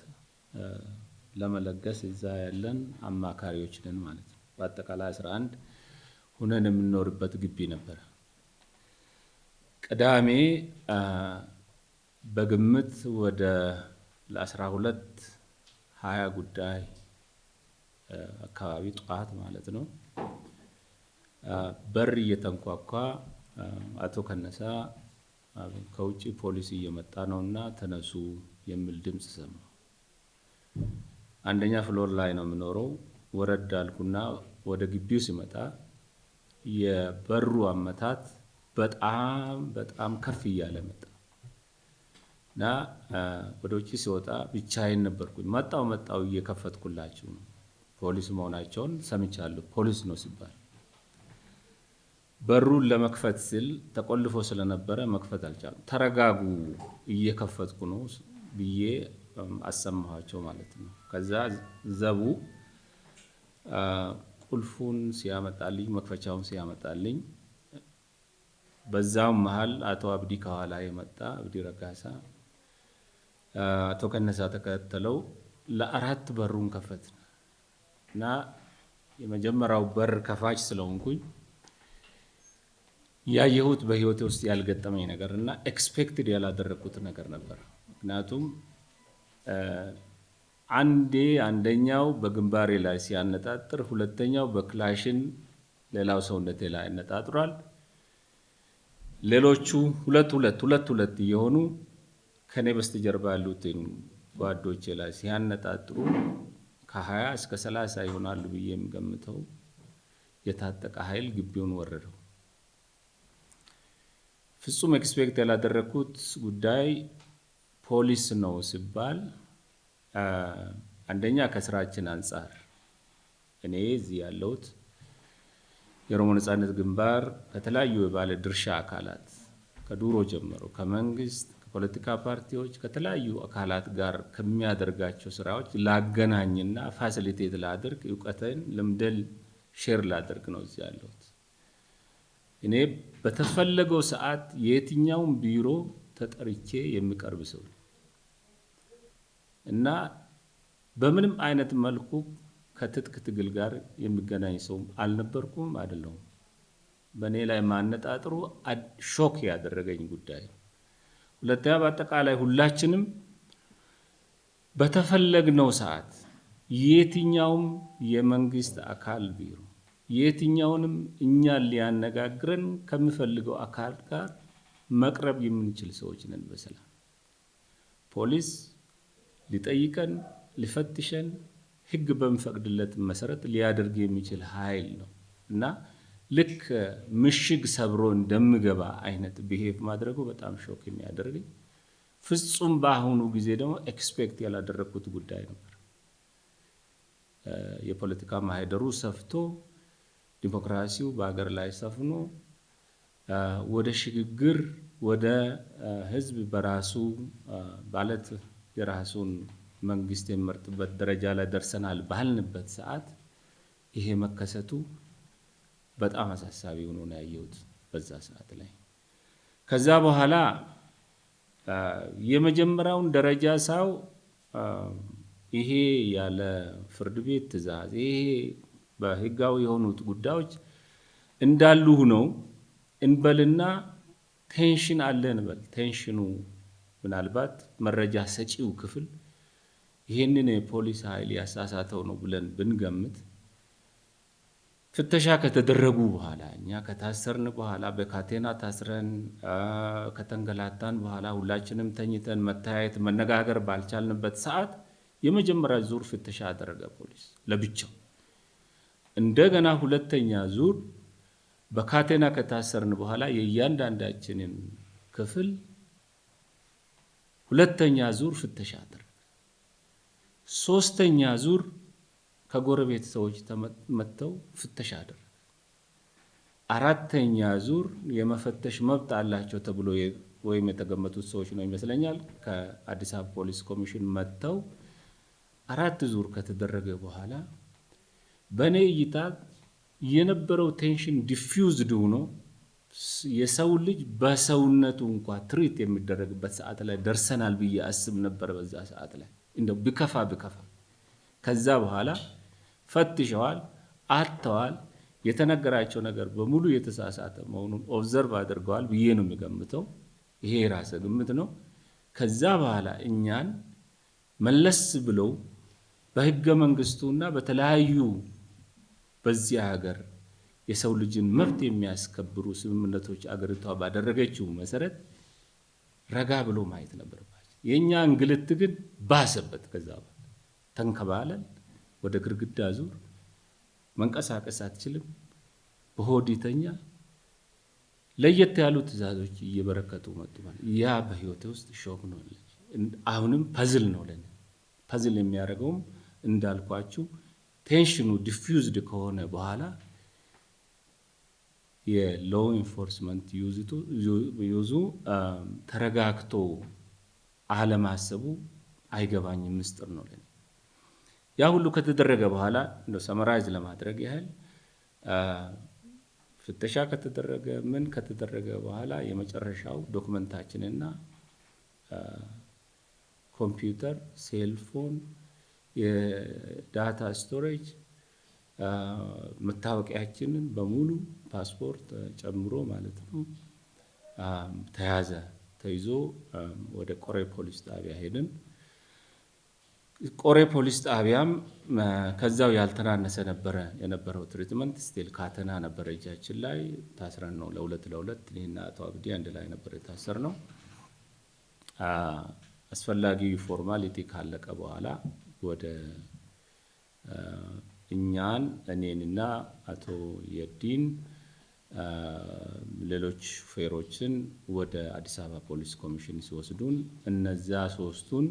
ለመለገስ እዛ ያለን አማካሪዎች ነን ማለት ነው። በአጠቃላይ 11 ሁነን የምንኖርበት ግቢ ነበር። ቅዳሜ በግምት ወደ ለ12:20 ጉዳይ አካባቢ ጠዋት ማለት ነው በር እየተንኳኳ አቶ ከነሳ ከውጪ ፖሊስ እየመጣ ነውና ተነሱ የሚል ድምጽ ሰማሁ። አንደኛ ፍሎር ላይ ነው የምኖረው። ወረድ አልኩና ወደ ግቢው ሲመጣ የበሩ አመታት በጣም ከፍ እያለ መጣ እና ወደ ውጪ ሲወጣ ብቻዬን ነበርኩኝ። መጣው እየከፈትኩላችሁ ነው። ፖሊስ መሆናቸውን ሰምቻለሁ። ፖሊስ ነው ሲባል በሩን ለመክፈት ሲል ተቆልፎ ስለነበረ መክፈት አልቻልኩም። ተረጋጉ እየከፈትኩ ነው ብዬ አሰማኋቸው ማለት ነው። ከዛ ዘቡ ቁልፉን ሲያመጣልኝ መክፈቻውን ሲያመጣልኝ በዛው መሃል አቶ አብዲ ከኋላ የመጣ አብዲ ረጋሳ አቶ ከነሳ ተከተለው ለ4 በሩን ከፈትን እና የመጀመሪያው በር ከፋች ስለሆንኩኝ ያየሁት በህይወቴ ውስጥ ያልገጠመኝ ነገርና ኤክስፔክትድ ያላደረኩት ነገር ነበር። ምክንያቱም አንደኛው በግንባሬ ላይ ሲያነጣጥር፣ ሁለተኛው በክላሽን ሌላው ሰውነቴ ላይ ያነጣጥሯል። ሌሎቹ ሁለት እየሆኑ ከኔ በስተጀርባ ያሉትን ጓዶቼ ላይ ሲያነጣጥሩ ከ20 እስከ 30 ይሆናሉ ብዬ የምገምተው የታጠቀ ኃይል ግቢውን ወረደው። ፍጹም ኤክስፔክት ያላደረኩት ጉዳይ ፖሊስ ነው ሲባል አንደኛ ከስራችን አንፃር እኔ እዚህ ያለሁት የኦሮሞ ነጻነት ግንባር ከተለያዩ የባለ ድርሻ አካላት ከዱሮ ጀምሮ ከመንግስት፣ ከፖለቲካ ፓርቲዎች፣ ከተለያዩ አካላት ጋር ከሚያደርጋቸው ስራዎች ላገናኝና ፋሲሊቴት ላድርግ ዕውቀትን ልምድን ሼር ላድርግ ነው እዚህ ያለሁት። እኔ በተፈለገው ሰዓት የትኛውን ቢሮ ተጠርቼ የሚቀርብ ሰው እና በምንም አይነት መልኩ ከትጥቅ ትግል ጋር የሚገናኝ ሰው አልነበርኩም አይደለሁም። በእኔ ላይ ማነጣጥሩ ሾክ ያደረገኝ ጉዳይ። ሁለተኛ በአጠቃላይ ሁላችንም በተፈለግነው ሰዓት የትኛውም የመንግስት አካል ቢሮ የትኛውንም እኛን ሊያነጋግረን ከሚፈልገው አካል ጋር መቅረብ የምንችል ሰዎች ነን። በሰላም ፖሊስ ሊጠይቀን ሊፈትሸን ህግ በሚፈቅድለት መሰረት ሊያደርግ የሚችል ኃይል ነው እና ልክ ምሽግ ሰብሮ እንደምገባ አይነት ቢሄቭ ማድረጉ በጣም ሾክ የሚያደርገኝ ፍጹም በአሁኑ ጊዜ ደግሞ ኤክስፔክት ያላደረኩት ጉዳይ ነበር። የፖለቲካ ማህደሩ ሰፍቶ ዲሞክራሲው በአገር ላይ ሰፍኖ ወደ ሽግግር ወደ ህዝብ በራሱ ባለት የራሱን መንግስት የሚመርጥበት ደረጃ ላይ ደርሰናል ባልንበት ሰዓት ይሄ መከሰቱ በጣም አሳሳቢ ሆኖ ነው ያየሁት በዛ ሰዓት ላይ። ከዛ በኋላ የመጀመሪያውን ደረጃ ሳው ይሄ ያለ ፍርድ ቤት ትዕዛዝ ይሄ በህጋዊ የሆኑት ጉዳዮች እንዳሉ ሆነው እንበልና ቴንሽን አለ እንበል። ቴንሽኑ ምናልባት መረጃ ሰጪው ክፍል ይሄንን የፖሊስ ኃይል ያሳሳተው ነው ብለን ብንገምት ፍተሻ ከተደረጉ በኋላ እኛ ከታሰርን በኋላ በካቴና ታስረን ከተንገላታን በኋላ ሁላችንም ተኝተን መታየት መነጋገር ባልቻልንበት ሰዓት የመጀመሪያ ዙር ፍተሻ አደረገ ፖሊስ ለብቻው። እንደገና ሁለተኛ ዙር በካቴና ከታሰርን በኋላ የእያንዳንዳችንን ክፍል ሁለተኛ ዙር ፍተሻ አደረገ። ሶስተኛ ዙር ከጎረቤት ሰዎች መጥተው ፍተሻ አደረገ። አራተኛ ዙር የመፈተሽ መብት አላቸው ተብሎ ወይም የተገመቱት ሰዎች ነው ይመስለኛል ከአዲስ አበባ ፖሊስ ኮሚሽን መጥተው 4 ዙር ከተደረገ በኋላ በኔ እይታ የነበረው ቴንሽን ዲፊውዝድ ሆኖ የሰው ልጅ በሰውነቱ እንኳን ትሪት የሚደረግበት ሰዓት ላይ ደርሰናል ብዬ አስብ ነበር። በዛ ሰዓት ላይ እንደው ብከፋ ከዛ በኋላ ፈትሸዋል፣ አጥተዋል። የተነገራቸው ነገር በሙሉ የተሳሳተ መሆኑን ኦብዘርቭ አድርገዋል ብዬ ነው የሚገምተው። ይሄ የራሴ ግምት ነው። ከዛ በኋላ እኛን መለስ ብለው በህገ መንግስቱና በተለያዩ በዚህ ሀገር የሰው ልጅን መብት የሚያስከብሩ ስምምነቶች አገሪቷ ባደረገችው መሰረት ረጋ ብሎ ማየት ነበረባቸው። የኛ እንግልት ግን ባሰበት። ከዛ በኋላ ተንከባለል፣ ወደ ግድግዳ ዙር፣ መንቀሳቀስ አትችልም፣ በሆዲተኛ ለየት ያሉ ትዕዛዞች እየበረከቱ መጡ። ያ በህይወቴ ውስጥ ሾክ ነው። አሁንም ፐዝል ነው ለኔ። ፐዝል የሚያደርገውም እንዳልኳችሁ ቴንሽኑ ዲፊውዝድ ከሆነ በኋላ የሎው ኢንፎርስመንት ዩዙ ተረጋግቶ አለማሰቡ አይገባኝም፣ ምስጢር ነው ለኔ። ያ ሁሉ ከተደረገ በኋላ እንደው ሰመራይዝ ለማድረግ ያህል ፍተሻ ከተደረገ ምን ከተደረገ በኋላ የመጨረሻው ዶክመንታችንና ኮምፒውተር፣ ሴልፎን፣ የዳታ ስቶሬጅ መታወቂያችንን በሙሉ ፓስፖርት ጨምሮ ማለት ነው ተያዘ። ተይዞ ወደ ቆሬ ፖሊስ ጣቢያ ሄድን። ቆሬ ፖሊስ ጣቢያም ከዛው ያልተናነሰ ነበረ የነበረው ትሪትመንት። ስቲል ካተና ነበረ እጃችን ላይ ታስረን ነው ለሁለት እኔና አቶ አብዲ አንድ ላይ ነበር የታሰርነው። አስፈላጊ ፎርማሊቲ ካለቀ በኋላ ወደ እኛን እኔንና አቶ የዲን ሌሎች ሹፌሮችን ወደ አዲስ አበባ ፖሊስ ኮሚሽን ሲወስዱን እነዛ ሶስቱን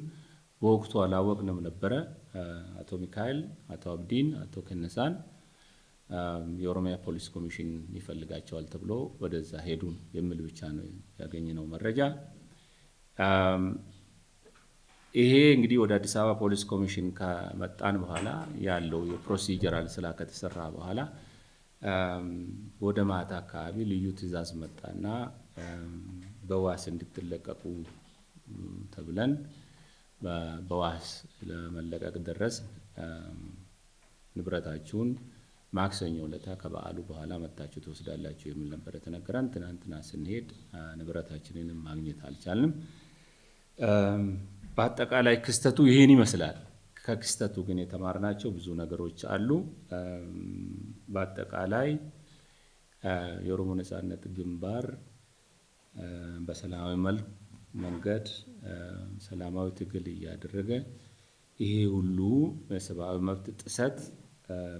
በወቅቱ አላወቅንም ነበረ። አቶ ሚካኤል፣ አቶ አብዲን፣ አቶ ከነሳን የኦሮሚያ ፖሊስ ኮሚሽን ይፈልጋቸዋል ተብሎ ወደዛ ሄዱን የሚል ብቻ ነው ያገኘነው መረጃ። ይሄ እንግዲህ ወደ አዲስ አበባ ፖሊስ ኮሚሽን ከመጣን በኋላ ያለው የፕሮሲጀራል ስራ ከተሰራ በኋላ ወደ ማታ አካባቢ ልዩ ትዕዛዝ መጣና በዋስ እንድትለቀቁ ተብለን በዋስ ለመለቀቅ ደረስ። ንብረታችሁን ማክሰኞ ዕለት ከበዓሉ በኋላ መጣችሁ ትወስዳላችሁ የሚል ነበር የተነገረን። ትናንትና ስንሄድ ንብረታችንንም ማግኘት አልቻልንም። በአጠቃላይ ክስተቱ ይሄን ይመስላል። ከክስተቱ ግን የተማርናቸው ብዙ ነገሮች አሉ። በአጠቃላይ የኦሮሞ ነጻነት ግንባር በሰላማዊ መንገድ ሰላማዊ ትግል እያደረገ ይሄ ሁሉ የሰብአዊ መብት ጥሰት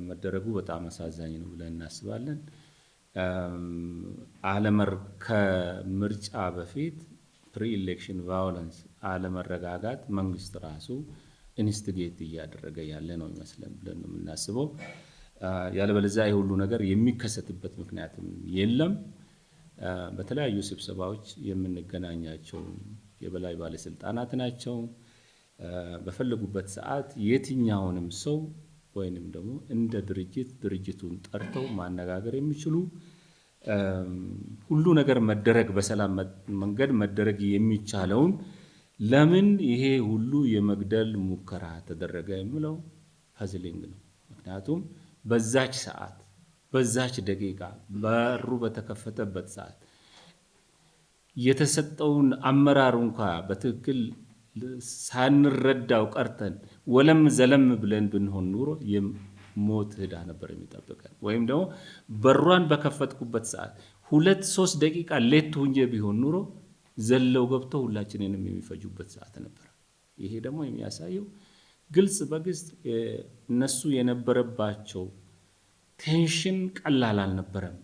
መደረጉ በጣም አሳዛኝ ነው ብለን እናስባለን። ከምርጫ በፊት ፕሪ ኢሌክሽን ቫዮለንስ አለመረጋጋት መንግስት ራሱ ኢንስቲጌት እያደረገ ያለ ነው ይመስለን ብለን ነው የምናስበው። ያለበለዚያ ይሄ ሁሉ ነገር የሚከሰትበት ምክንያትም የለም። በተለያዩ ስብሰባዎች የምንገናኛቸው የበላይ ባለስልጣናት ናቸው። በፈለጉበት ሰዓት የትኛውንም ሰው ወይንም ደግሞ እንደ ድርጅቱን ጠርተው ማነጋገር የሚችሉ ሁሉ ነገር መደረግ በሰላም መንገድ መደረግ የሚቻለውን ለምን ይሄ ሁሉ የመግደል ሙከራ ተደረገ የሚለው ፐዝሊንግ ነው። ምክንያቱም በዛች ሰዓት በዛች ደቂቃ በሩ በተከፈተበት ሰዓት የተሰጠውን አመራር እንኳ በትክክል ሳንረዳው ቀርተን ወለም ዘለም ብለን ብንሆን ኑሮ የሞት ዕዳ ነበር የሚጠብቀን። ወይም ደግሞ በሯን በከፈትኩበት ሰዓት 2-3 ደቂቃ ሌት ሆኜ ቢሆን ኑሮ ዘለው ገብተው ሁላችንንም የሚፈጁበት ሰዓት ነበር። ይሄ ደግሞ የሚያሳየው ግልጽ በግልጽ እነሱ የነበረባቸው ቴንሽን ቀላል አልነበረም።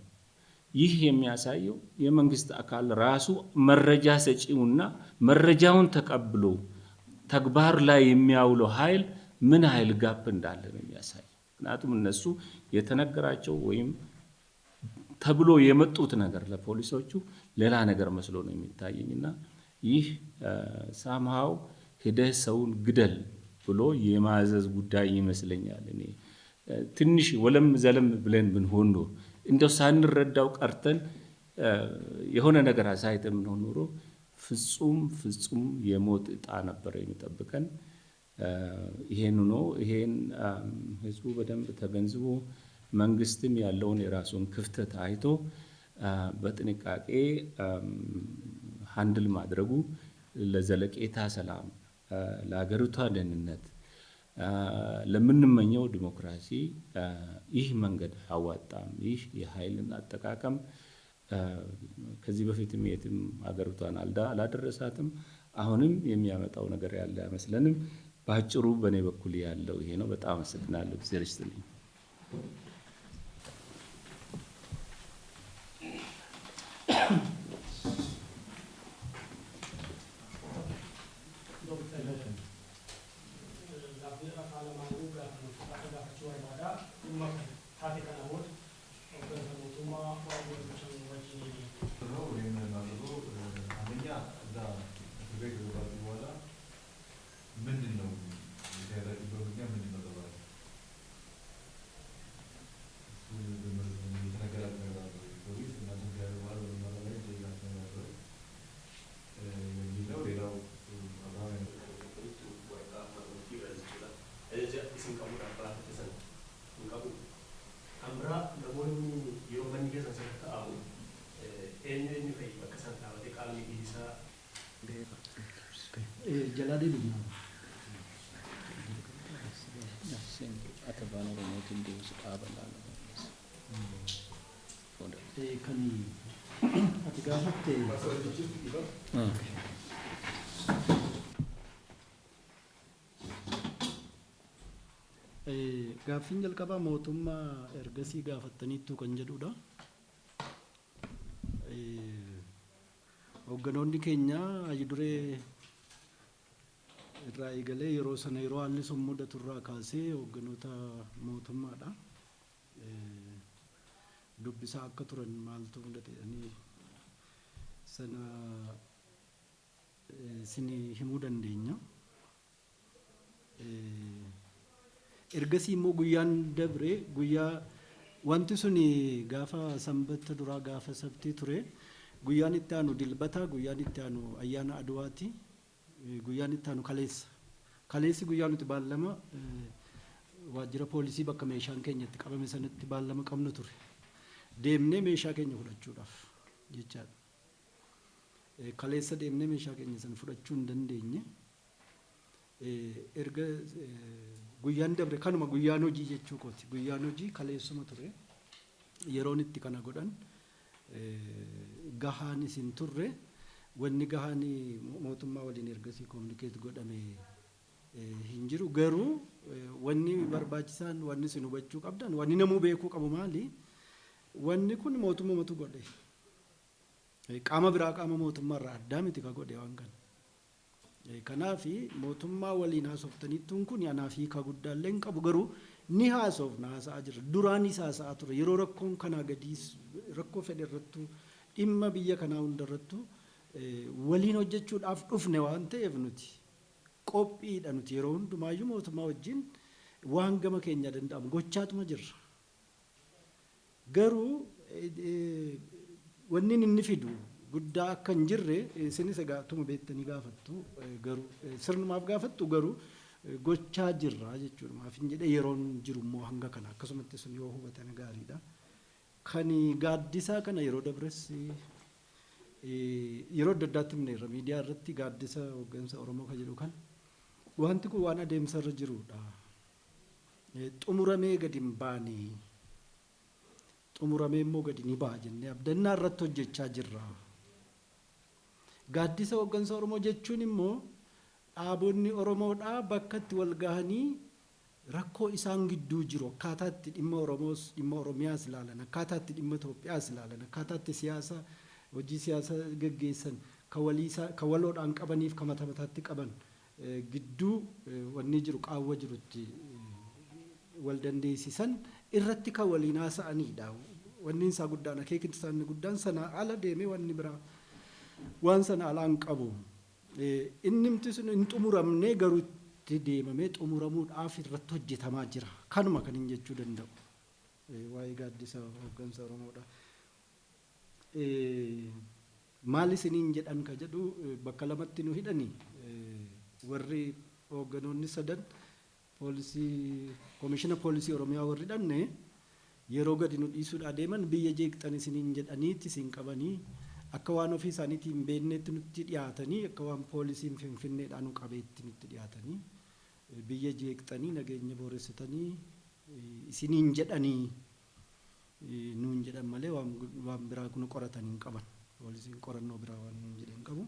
ይህ የሚያሳየው የመንግስት አካል ራሱ መረጃ ሰጪውና መረጃውን ተቀብሎ ተግባር ላይ የሚያውለው ኃይል ምን ኃይል ጋፕ እንዳለ ነው የሚያሳየው። ምክንያቱም እነሱ የተነገራቸው ወይም ተብሎ የመጡት ነገር ለፖሊሶቹ ሌላ ነገር መስሎ ነው የሚታየኝና ይህ ሳምሃው ሄደህ ሰውን ግደል ብሎ የማዘዝ ጉዳይ ይመስለኛል። እኔ ትንሽ ወለም ዘለም ብለን ብንሆን ነው እንደው ሳንረዳው ቀርተን የሆነ ነገር አሳይተን ብንሆን ኖሮ ፍጹም የሞት ዕጣ ነበር የሚጠብቀን። ይሄን ሆኖ ይሄን ህዝቡ በደንብ ተገንዝቦ መንግስትም ያለውን የራሱን ክፍተት አይቶ በጥንቃቄ ሃንድል ማድረጉ ለዘለቄታ ሰላም፣ ለሀገሪቷ ደህንነት፣ ለምንመኘው ዲሞክራሲ ይህ መንገድ አዋጣም። ይህ የኃይልን አጠቃቀም ከዚህ በፊትም የትም ሀገሪቷን አላደረሳትም። አሁንም የሚያመጣው ነገር ያለ አይመስለንም። በአጭሩ በእኔ በኩል ያለው ይሄ ነው። በጣም አመሰግናለሁ። እግዚአብሔር ይስጥልኝ። Jaladi Lubna. Kan ati gaafatte gaaffiin jalqabaa mootummaa ergasii gaafattaniittu kan jedhudha. Hoogganoonni keenya hayyu duree irraa eegalee yeroo sana yeroo haalli sun mudatu irraa kaasee hoogganoota mootummaadha. Dubbisaa akka turan maaltu mudatanii sana sini himuu dandeenya. Ergasii immoo guyyaan dabre guyyaa wanti sun gaafa sanbata duraa gaafa sabtii ture. Guyyaan itti aanu dilbata, guyyaan itti aanu ayyaana Aduwaati, guyyaan itti aanu kaleessa. Kaleessi guyyaa nuti baallama waajjira poolisii bakka meeshaan keenya itti qabame sanatti baallama qabnu ture. Deemnee meeshaa keenya fudhachuudhaaf jechaadha. Kaleessa deemnee meeshaa keenya sana fudhachuu hin dandeenye. Erga guyyaan dabre kanuma guyyaan hojii jechuu kooti. Guyyaan hojii kaleessuma ture. Yeroon itti kana godhan gahaan isin turre wanni gahaan mootummaa waliin ergasii komunikeet godhame hin jiru. Garuu wanni barbaachisaan wanni isin hubachuu qabdan wanni namuu beekuu qabu maali? Wanni kun mootummatu godhe. Qaama biraa qaama mootummaarraa addaa miti ka godhe waan kana. Kanaaf mootummaa waliin haasoftaniittuun kun anaaf hiika guddaallee hin qabu. Garuu ni haasofna haasa'aa jirra. Duraanis haasa'aa ture. Yeroo rakkoon kanaa gadiis rakkoo fedhe irrattu dhimma biyya kanaa hundarrattu waliin hojjechuudhaaf dhufne waan ta'eef nuti qophiidha. Nuti yeroo hundumaayyuu mootummaa wajjin waan gama keenya danda'amu gochaatuma jirra. Garuu wanni inni fidu guddaa akka hin jirre isinis egaa tuma beektanii gaafattu garuu sirnumaaf gaafattu garuu gochaa jirra jechuudha. Maaf hin jedhe yeroon jiru immoo hanga kana akkasumatti sun yoo hubatame gaariidha. Kan gaaddisaa kana yeroo dabres yeroo adda addaatti himneerra miidiyaa irratti gaaddisa hooggansa Oromoo kan jedhu kan wanti kun waan adeemsa irra jirudha. Xumuramee gadi hin baane xumuramee immoo gadi ni ba'a jennee abdannaa irratti hojjechaa jirra. Gaaddisa hooggansa Oromoo jechuun immoo dhaabonni Oromoodhaa bakka itti wal gahanii rakkoo isaan gidduu jiru akkaataa itti dhimma Oromoos dhimma Oromiyaas ilaalan akkaataa itti dhimma Itoophiyaas ilaalan akkaataa itti siyaasa hojii siyaasa gaggeessan kan waloodhaan qabaniif kan mata mataatti qaban gidduu wanni jiru qaawwa jirutti wal dandeessisan irratti kan waliin haasa'anidha. Wanni isaa guddaan akeekni isaanii guddaan sana ala deemee wanni biraa waan sana alaan qabu. Inni mti sun hin xumuramne garuu itti deemamee xumuramuudhaaf irratti hojjetamaa jira. Kanuma kan hin jechuu danda'u. Waa'ee gaaddisa hooggansa Oromoodha. Maal isiniin jedhan ka jedhu bakka lamatti nu hidhani warri Hogganoonni sadan poolisii koomishina poolisii Oromiyaa warri dhanne yeroo gadi nu dhiisuudhaa deeman biyya jeeqxan isiniin jedhaniitti isin qabanii akka waan ofii isaaniitti hin beeknetti nutti dhiyaatanii akka waan poolisiin Finfinneedhaan nu qabeetti nutti dhiyaatanii biyya jeeqxanii nageenya booressitanii isiniin jedhanii nuun jedhan malee waan biraa kun qoratan hin qaban. Poolisiin qorannoo biraa waan nuun jedhan hin qabu.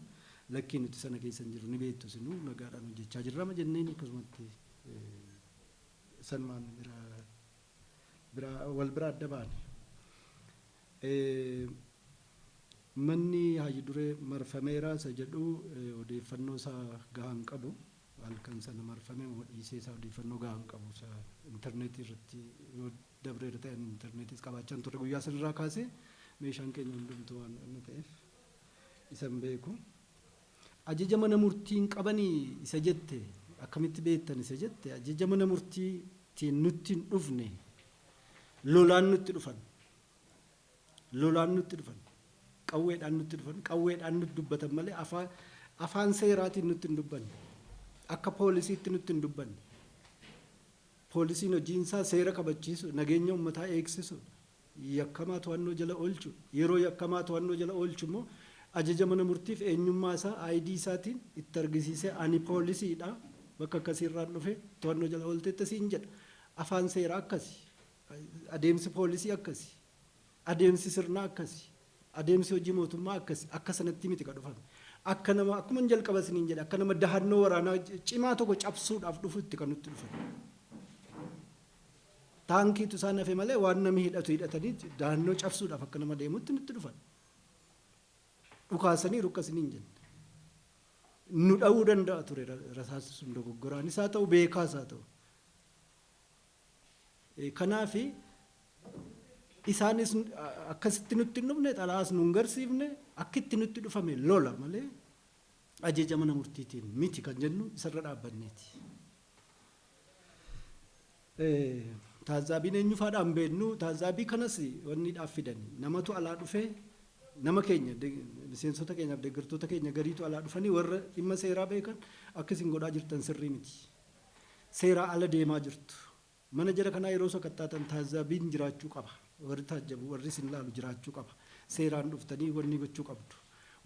Lakkii nuti sana keessa hin jiru ni beektu isinuu nagaadhaan hojjechaa jirra jenneen akkasumatti sanmaan wal bira adda baane. Manni Hayyi Duree marfameera isa jedhu odeeffannoo isaa gahaa hin qabu. Halkan sana marfamee dhiisee isaa odeeffannoo gahaa hin qabu. Intarneetii irratti dabreera ta'an intarneetiis qabaachaa turre guyyaa sanarraa kaasee meeshaan keenya hundumtuu waan ta'eef isan beeku. Ajaja mana murtiin qabanii isa jette akkamitti beektan isa jette ajaja mana murtiitiin nutti hin dhufne lolaan nutti dhufan qawweedhaan nutti dhufan qawweedhaan nutti dubbatan malee afaan seeraatiin nutti hin dubbanne akka poolisiitti nutti hin dubbanne. Poolisiin hojiinsaa seera kabachiisu nageenya uummataa eegsisu yakkamaa to'annoo jala oolchu yeroo yakkamaa to'annoo jala oolchu immoo ajaja mana murtiif eenyummaa isaa ID isaatiin itti argisiisee ani poolisiidha bakka akkasiirraan dhufe to'annoo jala oolteetta siin jedha. Afaan seeraa akkasi adeemsi poolisii akkasi adeemsi sirnaa akkasi adeemsi hojii mootummaa akkasi akka sanatti miti ka dhufame akka nama akkuma jalqaba isiniin jedhe akka nama dahannoo waraanaa cimaa tokko cabsuudhaaf dhufutti kan nutti dhufan. Taankiitu isaan hafe malee waan namni hidhatu hidhatanii dahannoo cabsuudhaaf akka nama deemutti nutti dhufan. Dhukaasanii rukkasiniin jenne. Nu dha'uu danda'a ture rasaasni sun dogoggoraanis haa ta'u beekaas haa ta'u. Kanaaf isaanis akkasitti nutti hin dhufne xalaas nu hin garsiifne akkitti nutti dhufame lola malee ajaja mana murtiitiin miti kan jennu isarra dhaabbanneeti. Taazaabiin eenyufaadhaan beeknu taazaabii kanas wanni dhaaf fidanii namatu alaa dhufee nama keenya miseensota keenyaaf deeggartoota keenya gariitu alaa dhufanii warra dhimma seeraa beekan akkasiin godhaa jirtan sirrii miti. Seeraa ala deemaa jirtu. Mana jara kanaa yeroo sakattaatan taazaabiin jiraachuu qaba. Warri taajjabu warri isin laalu jiraachuu qaba. Seeraan dhuftanii wanni gochuu qabdu.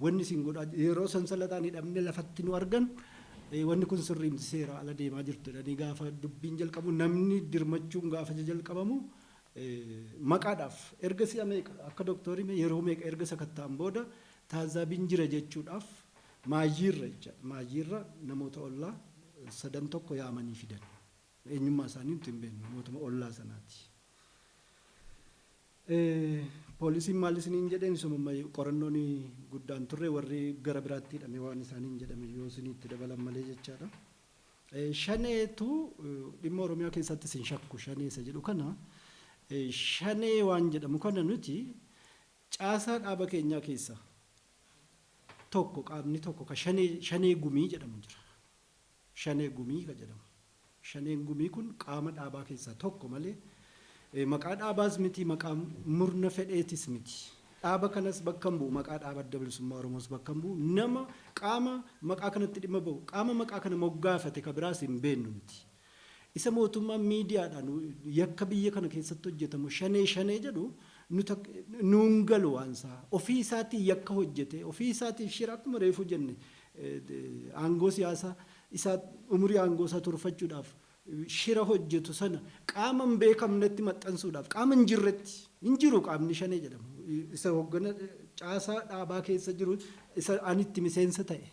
Wanni isin godhaa yeroo sansalataan hidhamne lafatti nu argan wanni kun sirrii miti seeraa ala deemaa jirtu jedhanii gaafa dubbiin jalqabu namni dirmachuun gaafa jalqabamu maqaadhaaf erga si'a meeqa akka dooktorii yeroo meeqa erga sakattaan booda taazaabiin jira jechuudhaaf maayyiirra namoota ollaa sadan tokko yaamanii fidan. Eenyummaa isaanii nuti hin beeknu namootuma ollaa sanaati. Poolisiin maal isiniin jedheen isuma qorannoon guddaan turre warri gara biraatti hidhame waan isaaniin jedhame yoo isiniitti dabalan malee jechaadha. Shaneetu dhimma Oromiyaa keessatti isin shakku shanee isa jedhu kana shanee waan jedhamu kana nuti caasaa dhaaba keenyaa keessa tokko qaamni tokko ka shanee gumii jedhamu jira. Shanee gumii ka jedhamu. Shaneen gumii kun qaama dhaabaa keessaa tokko malee maqaa dhaabaas miti maqaa murna fedheetis miti. Dhaaba kanas bakka bu'u maqaa dhaaba adda bilisummaa Oromoos bakka bu'u nama qaama maqaa kanatti dhimma ba'u qaama maqaa kana moggaafate ka biraas hin beeknu miti. Isa mootummaan miidiyaadhaan yakka biyya kana keessatti hojjetamu shanee jedhu nuun galu waansaa ofii isaatii yakka hojjete ofii isaatii shira akkuma reefu jenne aangoo siyaasaa isaa umurii aangoo isaa turfachuudhaaf shira hojjetu sana qaama hin beekamnetti maxxansuudhaaf qaama hin jirretti hin jiru qaamni shanee jedhamu isa hoggana caasaa dhaabaa keessa jiru isa anitti miseensa ta'e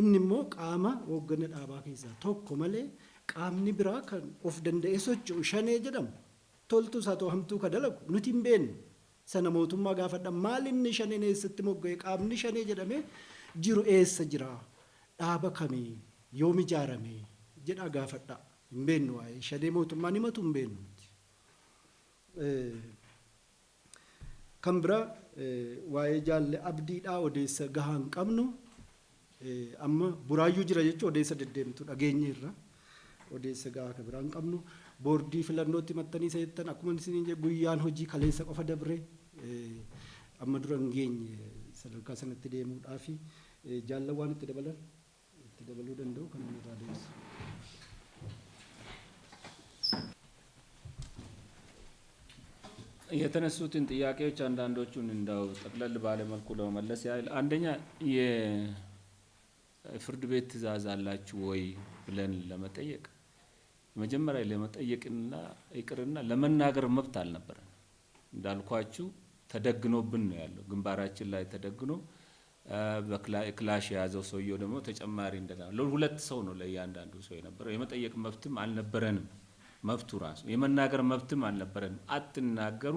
inni immoo qaama hoggana dhaabaa keessaa tokko malee qaamni biraa kan of danda'e socho'u shanee jedhamu toltu isaa ta'u hamtuu ka dalagu nuti hin beeknu sana mootummaa gaafadha maal inni shaneen eessatti mogga'e qaamni shanee jedhamee jiru eessa jira dhaaba kamii yoom ijaarame jedha gaafadha hin beeknu waa'ee shanee mootummaan himatu hin beeknu. Kan biraa waa'ee jaalle abdiidhaa odeessa gahaa hin qabnu amma buraayyuu jira jechuun odeessa deddeemtu dhageenyeerra odeessa gahaa kan biraa hin qabnu boordii filannootti maxxanii seettan akkuma isin guyyaan hojii kaleessa qofa dabre amma dura hin geenye sadarkaa sanatti deemuudhaafi jaallan waan itti dabalan. itti dabaluu danda'u kan inni irraa deebisu. የተነሱትን ጥያቄዎች አንዳንዶቹን እንዳው ጠቅለል ባለ መልኩ ለመመለስ ያህል አንደኛ የፍርድ ቤት ትዕዛዝ አላችሁ ወይ ብለን ለመጠየቅ መጀመሪያ ለመጠየቅና ይቅርና ለመናገር መብት አልነበረን። እንዳልኳችሁ ተደግኖብን ነው ያለው፣ ግንባራችን ላይ ተደግኖ በክላሽ የያዘው ሰውየው ደግሞ ተጨማሪ እንደገና ለሁለት ሰው ነው ለእያንዳንዱ ሰው የነበረው። የመጠየቅ መብትም አልነበረንም። መብቱ ራሱ የመናገር መብትም አልነበረንም። አትናገሩ፣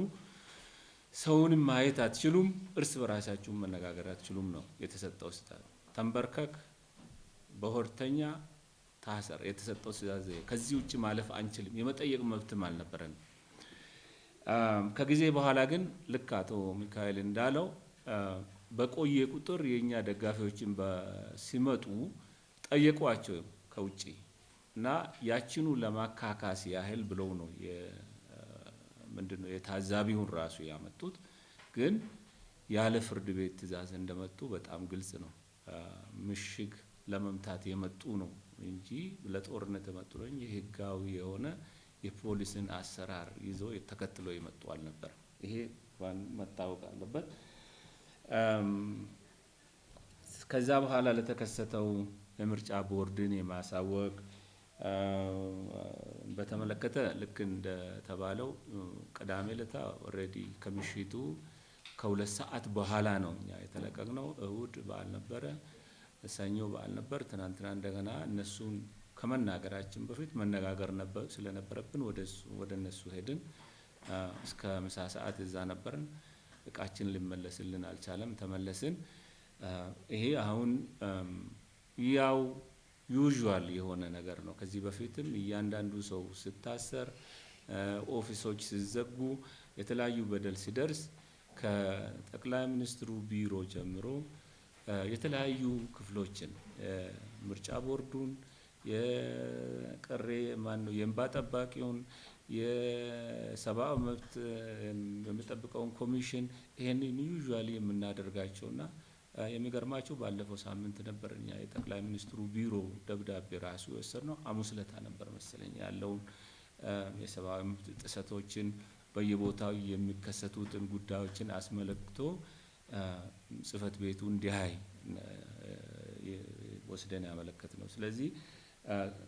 ሰውንም ማየት አትችሉም፣ እርስ በራሳችሁ መነጋገር አትችሉም ነው የተሰጠው ስጣት። ተንበርከክ፣ በሆርተኛ ታሰር የተሰጠው ትዕዛዝ። ከዚህ ውጭ ማለፍ አንችልም። የመጠየቅ መብትም አልነበረንም። ከጊዜ በኋላ ግን ልክ አቶ ሚካኤል እንዳለው በቆየ ቁጥር የኛ ደጋፊዎችን ሲመጡ ጠየቋቸው ከውጪ እና ያችኑ ለማካካስ ያህል ብለው ነው ምንድነው የታዛቢውን ራሱ ያመጡት። ግን ያለ ፍርድ ቤት ትዕዛዝ እንደመጡ በጣም ግልጽ ነው። ምሽግ ለመምታት የመጡ ነው እንጂ ለጦርነት የመጡ ነው እንጂ ህጋዊ የሆነ የፖሊስን አሰራር ይዞ ተከትሎ የመጡ አልነበር። ይሄ መታወቅ አለበት። ከዛ በኋላ ለተከሰተው የምርጫ ቦርድን የማሳወቅ በተመለከተ ልክ እንደተባለው ቅዳሜ ዕለት ኦልሬዲ ከምሽቱ ከ2 ሰዓት በኋላ ነው እኛ የተለቀቅነው። እሁድ በዓል ነበረ፣ ሰኞ በዓል ነበር። ትናንትና እንደገና እነሱን ከመናገራችን በፊት መነጋገር ስለነበረብን ወደ እነሱ ሄድን። እስከ ምሳ ሰዓት እዛ ነበርን። እቃችን ሊመለስልን አልቻለም፣ ተመለስን። ይሄ አሁን ያው ዩዥዋል የሆነ ነገር ነው። ከዚህ በፊትም እያንዳንዱ ሰው ስታሰር፣ ኦፊሶች ሲዘጉ፣ የተለያዩ በደል ሲደርስ ከጠቅላይ ሚኒስትሩ ቢሮ ጀምሮ የተለያዩ ክፍሎችን ምርጫ ቦርዱን፣ የቀሬ የእንባ ጠባቂውን፣ የሰብአዊ መብት የሚጠብቀውን ኮሚሽን ይሄንን ዩዥዋሊ የምናደርጋቸውና የሚገርማቸው ባለፈው ሳምንት ነበር እኛ የጠቅላይ ሚኒስትሩ ቢሮ ደብዳቤ ራሱ የወሰድነው ሐሙስ ዕለት ነበር መሰለኝ። ያለውን የሰብአዊ መብት ጥሰቶችን በየቦታው የሚከሰቱትን ጉዳዮችን አስመልክቶ ጽህፈት ቤቱ እንዲያይ ወስደን ያመለከት ነው። ስለዚህ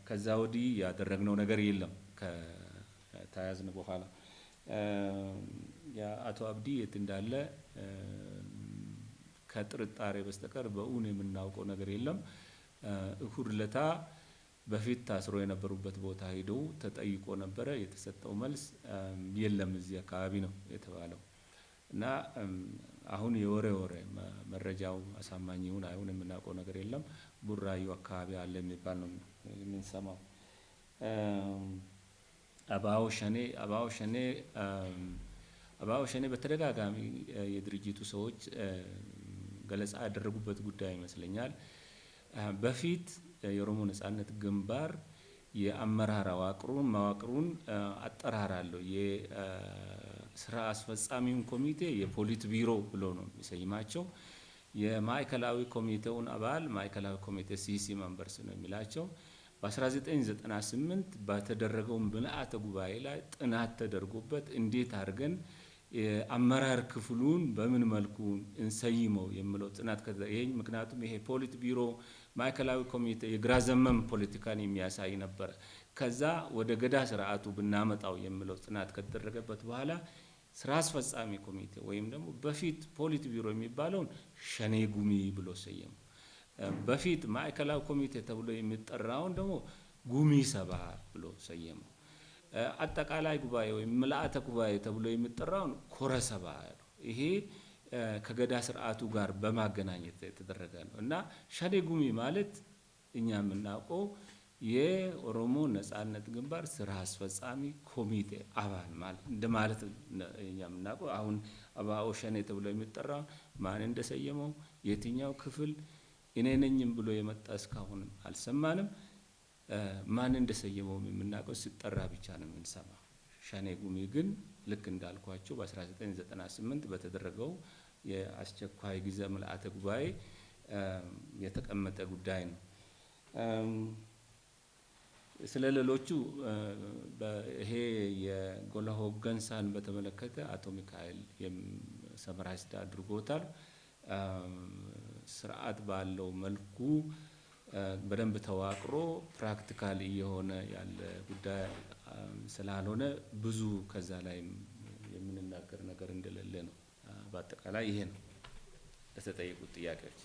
ከዛ ወዲህ ያደረግነው ነገር የለም። ከተያዝን በኋላ አቶ አብዲ የት እንዳለ ከጥርጣሬ በስተቀር በእውን የምናውቀው ነገር የለም። እሁድ ዕለት በፊት ታስሮ የነበሩበት ቦታ ሄደው ተጠይቆ ነበረ። የተሰጠው መልስ የለም እዚህ አካባቢ ነው የተባለው እና አሁን የወሬ መረጃው አሳማኝ ይሁን አይሁን የምናውቀው ነገር የለም። ቡራዩ አካባቢ አለ የሚባል ነው የምንሰማው። አባው ሸኔ በተደጋጋሚ የድርጅቱ ሰዎች ገለጻ ያደረጉበት ጉዳይ ይመስለኛል። በፊት የኦሮሞ ነጻነት ግንባር የአመራር መዋቅሩን አጠራራለሁ የስራ አስፈጻሚውን ኮሚቴ የፖሊት ቢሮ ብሎ ነው የሚሰይማቸው። የማዕከላዊ ኮሚቴውን አባል ማዕከላዊ ኮሚቴ ሲሲ መንበርስ ነው የሚላቸው። በ1998 በተደረገው ምልአተ ጉባኤ ላይ ጥናት ተደርጎበት እንዴት አድርገን አመራር ክፍሉን በምን መልኩ እንሰይመው የሚለው ጥናት ይሄ ምክንያቱም ይሄ ፖሊት ቢሮ ማዕከላዊ ኮሚቴ የግራ ዘመም ፖለቲካን የሚያሳይ ነበር። ከዛ ወደ ገዳ ስርዓቱ ብናመጣው የሚለው ጥናት ከተደረገበት በኋላ ስራ አስፈጻሚ ኮሚቴ ወይም ደግሞ በፊት ፖሊት ቢሮ የሚባለውን ሸኔ ጉሚ ብሎ ሰየሙ። በፊት ማዕከላዊ ኮሚቴ ተብሎ የሚጠራውን ደግሞ ጉሚ ሰባ ብሎ ሰየሙ። አጠቃላይ ጉባኤ ወይም ምልአተ ጉባኤ ተብሎ የሚጠራውን ኮረ ሰባ ነው። ይሄ ከገዳ ስርዓቱ ጋር በማገናኘት የተደረገ ነው እና ሸኔ ጉሚ ማለት እኛ የምናውቀው የኦሮሞ ነጻነት ግንባር ስራ አስፈጻሚ ኮሚቴ አባል ማለት እንደማለት እኛ የምናውቀው። አሁን አባኦ ሸኔ ተብሎ የሚጠራው ማን እንደሰየመው የትኛው ክፍል እኔ ነኝም ብሎ የመጣ እስካሁን አልሰማንም። ማን እንደሰየመው የምናውቀው ሲጠራ ብቻ ነው የምንሰማው። ሸኔ ጉሚ ግን ልክ እንዳልኳቸው በ1998 በተደረገው የአስቸኳይ ጊዜ ምልአተ ጉባኤ የተቀመጠ ጉዳይ ነው። ስለ ሌሎቹ ይሄ የጎላ ሆገንሳን በተመለከተ አቶ ሚካኤል ሰመራይዝድ አድርጎታል። ስርዓት ባለው መልኩ በደንብ ተዋቅሮ ፕራክቲካል እየሆነ ያለ ጉዳይ ስላልሆነ ብዙ ከዛ ላይ የምንናገር ነገር እንደሌለ ነው። በአጠቃላይ ይሄ ነው ለተጠየቁት ጥያቄዎች።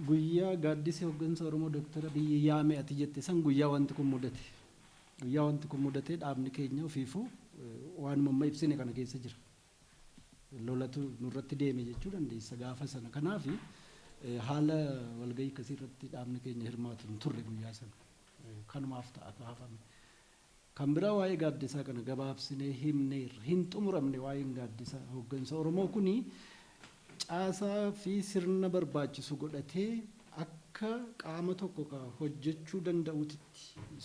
Guyyaa gaaddisa hooggansa Oromoo Dooktar Abiyyi yaame ati jette san guyyaa wanti kun mudate. Guyyaa wanti kun mudatee dhaabni keenya ofiifuu waanuma amma ibsine kana keessa jira. Lolatu nurratti deeme jechuu dandeessa gaafa sana. Kanaaf haala walgahii akkasii irratti dhaabni keenya hirmaatu hin turre guyyaa sana. Kanumaaf ta'a kaafame. Kan biraa waa'ee gaaddisaa kana gabaabsinee himneerra hin xumuramne waa'een gaaddisa hooggansa Oromoo kuni caasaa fi sirna barbaachisu godhatee akka qaama tokko ka hojjechuu danda'utti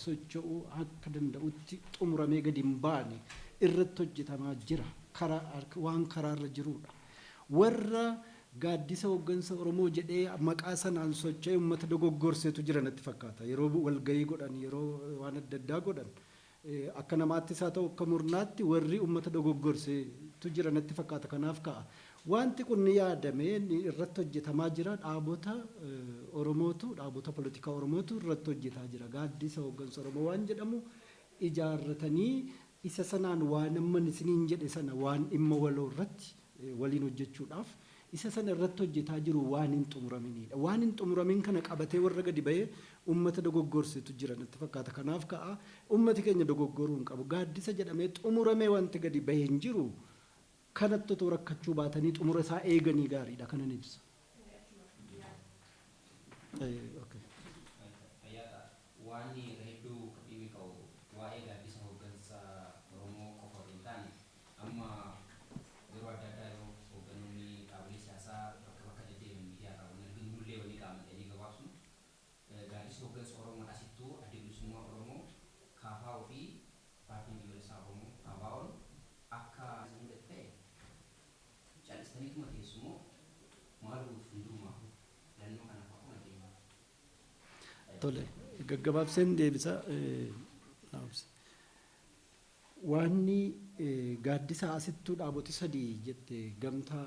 socho'uu akka danda'utti xumuramee gadi hin baane irratti hojjetamaa jira. Waan karaarra jirudha. Warra gaaddisa hooggansa Oromoo jedhee maqaa sanaan socho'ee uummata dogoggorseetu jira natti fakkaata. Yeroo walgahii godhan, yeroo waan adda addaa godhan akka namaattis haa ta'u akka murnaatti warri uummata dogoggorseetu jira natti fakkaata. Kanaaf ka'a. Wanti kun ni yaadamee irratti hojjetamaa jira. Dhaabota Oromootu, dhaabota politikaa Oromootu irratti hojjetaa jira. Gaaddisa hooggansa Oromoo waan jedhamu ijaarratanii isa sanaan waan amma isiniin jedhe sana waan dhimma waloo irratti waliin hojjechuudhaaf isa sana irratti hojjetaa jiru waan hin xumuraminidha. Waan hin xumuramin kana qabatee warra gadi bahee uummata dogoggorseetu jira natti fakkaata. Kanaaf ka'a uummati keenya dogoggoruu hin qabu. Gaaddisa jedhamee xumuramee wanti gadi bahee hin jiru. Kanatti otoo rakkachuu baatanii xumura isaa eeganii gaariidha kanan ibsa. Waan hedduu dhimmi qabu waa'ee gaaddisa hooggansa Oromoo qofa hin taane amma yeroo adda addaa yeroo hooggantoonni qaamolee siyaasaa bakka bakka deddeebiin miidiyaa qaban arginullee walii qaamanii gabaabsu gaaddisa hooggansa Oromoo asittuu adda bilisummaa Oromoo KFO fi paartiin biyyoolessaa Oromoo KBO'n akka ta'e caalistaniituma keessumoo maaluuf hundumaa filannoo kana fa'aa nageenya. Tole gaggabaabseen deebisa. Waanni gaaddisa asittuu dhaaboti sadii jette gamtaa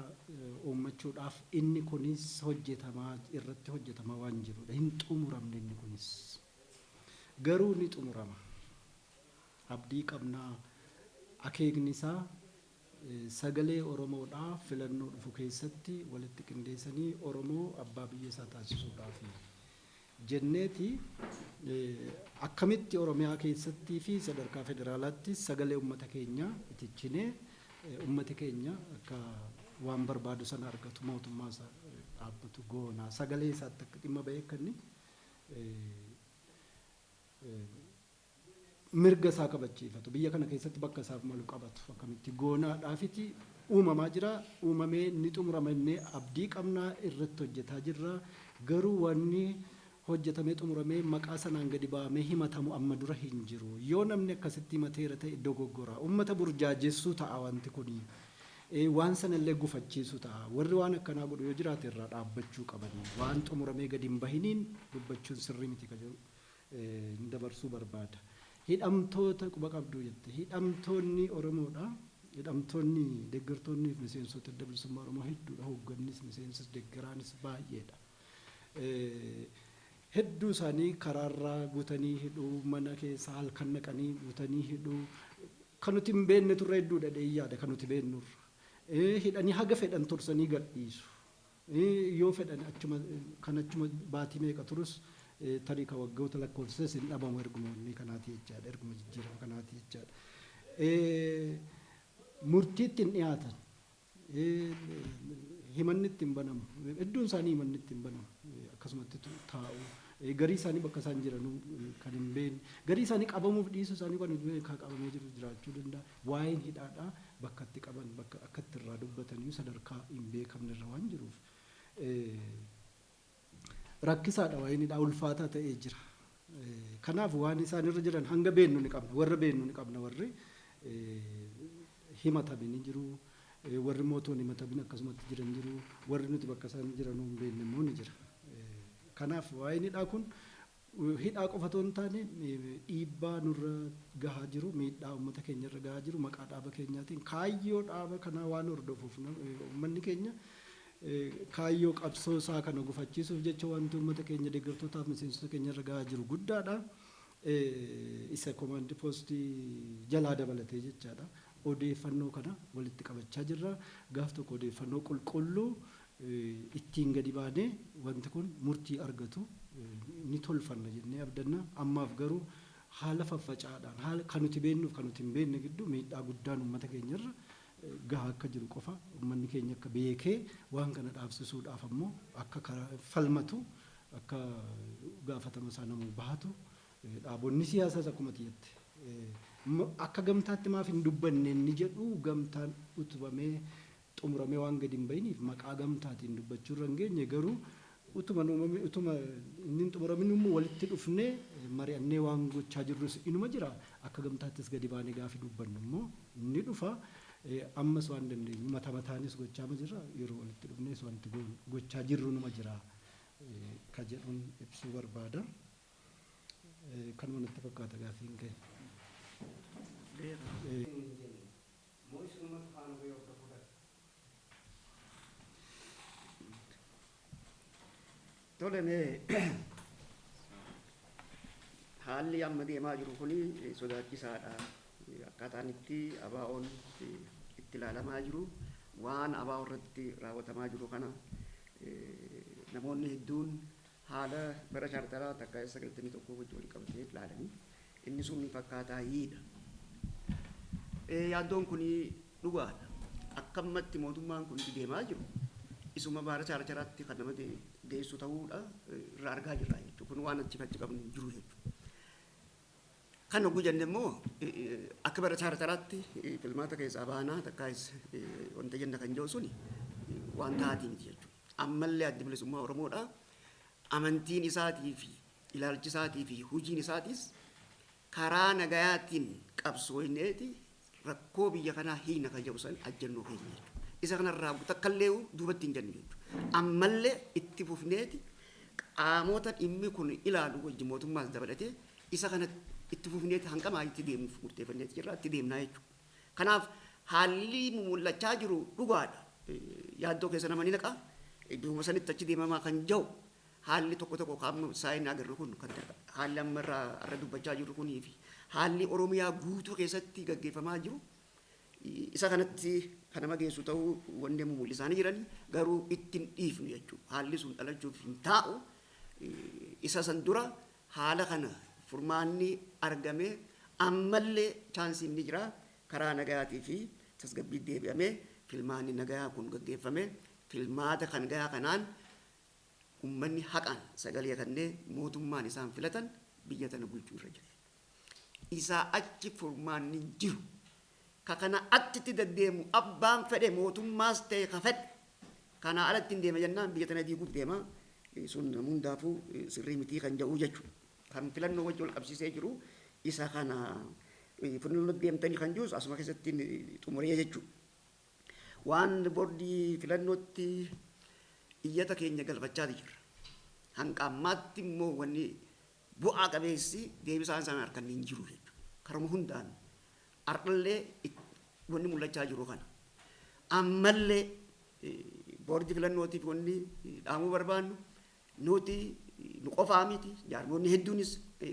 uummachuudhaaf inni kunis hojjetamaa irratti hojjetamaa waan jirudha. Hin xumuramne inni kunis garuu ni xumurama. Abdii qabnaa. Akeekni isaa sagalee Oromoodhaa filannoo dhufu keessatti walitti qindeessanii Oromoo abbaa biyya isaa taasisuudhaaf jenneeti akkamitti Oromiyaa keessattii fi sadarkaa federaalaatti sagalee uummata keenyaa itichinee uummati keenya akka waan barbaadu sana argatu mootummaa isaa dhaabbatu goonaa sagalee isaatti akka dhimma bahee akka inni mirga isaa kabachiifatu biyya kana keessatti bakka isaaf malu qabatu akkamitti goonaadhaafiti uumamaa jira. Uumamee ni xumurama innee abdii qabnaa irratti hojjetaa jirra. Garuu wanni hojjetamee xumuramee maqaa sanaan gadi ba'amee himatamu amma dura hin jiru. Yoo namni akkasitti himateera ta'e dogoggora. Uummata burjaajessuu ta'a wanti kuni. Waan sanallee gufachiisu ta'a. Warri waan akkanaa godhu yoo jiraate irraa dhaabbachuu qabanii. Waan xumuramee gadi hin bahiniin dubbachuun sirrii miti ka jedhu hin dabarsuu barbaada. Hidhamtoota quba qabdu jette. Hidhamtoonni Oromoodha. Hidhamtoonni deeggartoonni fi miseensota adda bilisummaa Oromoo hedduudha. Hooggannis miseensis deeggaraanis baay'eedha. Hedduu isaanii karaarraa guutanii hidhuu mana keessa halkan naqanii guutanii hidhuu kan nuti hin beekne turre hedduudha dheeyyaadha kan nuti beeknurra. Hidhanii haga fedhan tursanii gadhiisu. Yoo fedhan achuma baatii meeqa turus tarii ka waggoota lakkoofsas hin dhabamu erguma wanni kanaati jechaadha erguma jijjiirama kanaati jechaadha. Murtiitti hin dhiyaatan. Himanni ittiin banamu hedduun isaanii himanni ittiin banamu akkasumatti taa'u garii isaanii bakka isaan jiran kan hin beekne garii isaanii qabamuuf dhiisuu isaanii kan qabamee jiru jiraachuu danda'a waa'een hidhaadhaa bakka itti qaban bakka akka itti irraa dubbatanii sadarkaa hin beekamne irra waan jiruuf rakkisaadha waa'een hidhaa ulfaataa ta'ee jira. Kanaaf waan isaan irra jiran hanga beennu ni qabna warra beennu ni qabna warri himatamanii jiru. Warri mootoon himatamanii akkasumatti jiran jiru warri nuti bakka isaan jiran hin beekne immoo ni jira. Kanaaf waa'een hidhaa kun hidhaa qofa otoo hin taane dhiibbaa nurra gahaa jiru miidhaa uummata keenya irra gahaa jiru maqaa dhaaba keenyaatiin kaayyoo dhaaba kanaa waan hordofuuf uummanni keenya kaayyoo qabsoo isaa kana gufachiisuuf jecha wanti uummata keenya deeggartootaaf miseensota keenya irra gahaa jiru guddaadha. Isa komaandii poostii jalaa dabalatee jechaadha. Odeeffannoo kana walitti qabachaa jirra. Gaaf tokko odeeffannoo qulqulluu ittiin gadi baanee wanti kun murtii argatu ni tolfanna jennee abdanna. Ammaaf garuu haala faffacaadhaan haala kan nuti beennuuf kan nuti hin beekne gidduu miidhaa guddaan uummata keenyarra gahaa akka jiru qofa uummanni keenya akka beekee waan kana dhaabsisuudhaaf ammoo akka falmatu akka gaafatama isaa namuu bahatu dhaabonni siyaasaas akkuma tiyyatti. Akka gamtaatti maaf hin dubbanne inni jedhu gamtaan utubamee xumuramee waan gadi hin bahiniif maqaa gamtaatiin dubbachuu irra hin geenye garuu utuma inni xumuramin immoo walitti dhufnee mari'annee waan gochaa jirrus inuma jira akka gamtaattis gadi baanee gaafi dubbannu immoo inni dhufa ammas waan dandeenyu mata mataanis gochaa jirra yeroo walitti dhufnees wanti gochaa jirru numa jira ka jedhuun ibsuu barbaada. Kanuma natti fakkaata gaafiin kee. Tolemee haalli amma deemaa jiru kuni sodaachisaadha. Akkaataan itti ABO'n itti ilaalamaa jiru waan ABO irratti raawwatamaa jiru kana namoonni hedduun haala bara chaartaraa takka 91 wajjin wal qabatee ilaalanii inni sun fakkaataa hiidha. Yaaddoon kun dhugaadha. Akkamatti mootummaan kun deemaa jiru isuma bara chaartaraatti kan nama geessu ta'uudha irraa argaa jirra jechuudha. Kun waan achi fachi qabnu jiru jechuudha. Kan oguu jenne immoo akka bara chaartaraatti filmaata keessaa baanaa takkaas wanta jenna kan jiru suni waan taatee miti jechuudha. Ammallee adda bilisummaa Oromoodha. Amantiin isaatii fi ilaalchi isaatii fi hojiin isaatis karaa nagayaatiin qabsooyneeti rakkoo biyya kanaa hiina kan jedhu san ajjannoo keenya jechuudha. Isa kanarraa takkaallee duubatti hin jennu jechuudha. Ammallee itti fufneeti qaamota dhimmi kun ilaalu wajjin mootummaas dabalatee isa kana itti fufneeti hanqamaa itti deemuuf murteeffanneeti jirra itti deemnaa jechuudha. Kanaaf haalli mul'achaa jiru dhugaadha. Yaaddoo keessa nama ni naqa. Duuma sanitti achi deemamaa kan jiru haalli tokko tokko qaama saayinaa agarru kun kan haalli amma irra dubbachaa jiru kunii fi haalli Oromiyaa guutuu keessatti gaggeeffamaa jiru isa kanatti kan nama geessu ta'uu wanni mul'isaanii jiran garuu ittiin dhiifnu jechuudha. Haalli sun dhalachuuf hin taa'u isa san dura haala kana furmaanni argamee ammallee chaansii inni jira karaa nagayaatii fi tasgabbii deebi'amee filmaanni nagayaa kun gaggeeffamee filmaata kan gayaa kanaan ummanni haqaan sagalee kannee mootummaan isaan filatan biyya tana bulchuu irra jira. Isaa achi furmaanni jiru. Ka kana achitti deddeemu abbaan fedhe mootummaas ta'e ka fedhe kana alatti hin deema jennaan biyya tana diiguuf deema sun hundaafuu sirrii mitii kan jedhu jechuudha. Kan filannoo wajjin wal qabsiisee jiru isa kana fuulduratti deemtanii kan jirus asuma keessatti xumuree jechuudha. Waan boordii filannootti iyyata keenya galfachaa jirra. Hanga ammaatti immoo wanni bu'aa qabeessi deebisaan isaan harkaan hin jiru jechuudha. Karuma hundaan har'allee wanni mul'achaa jiru kana. Ammallee boordii filannootiif wanni dhaamuu barbaannu nuti nu qofaa miti jaarmoonni hedduunis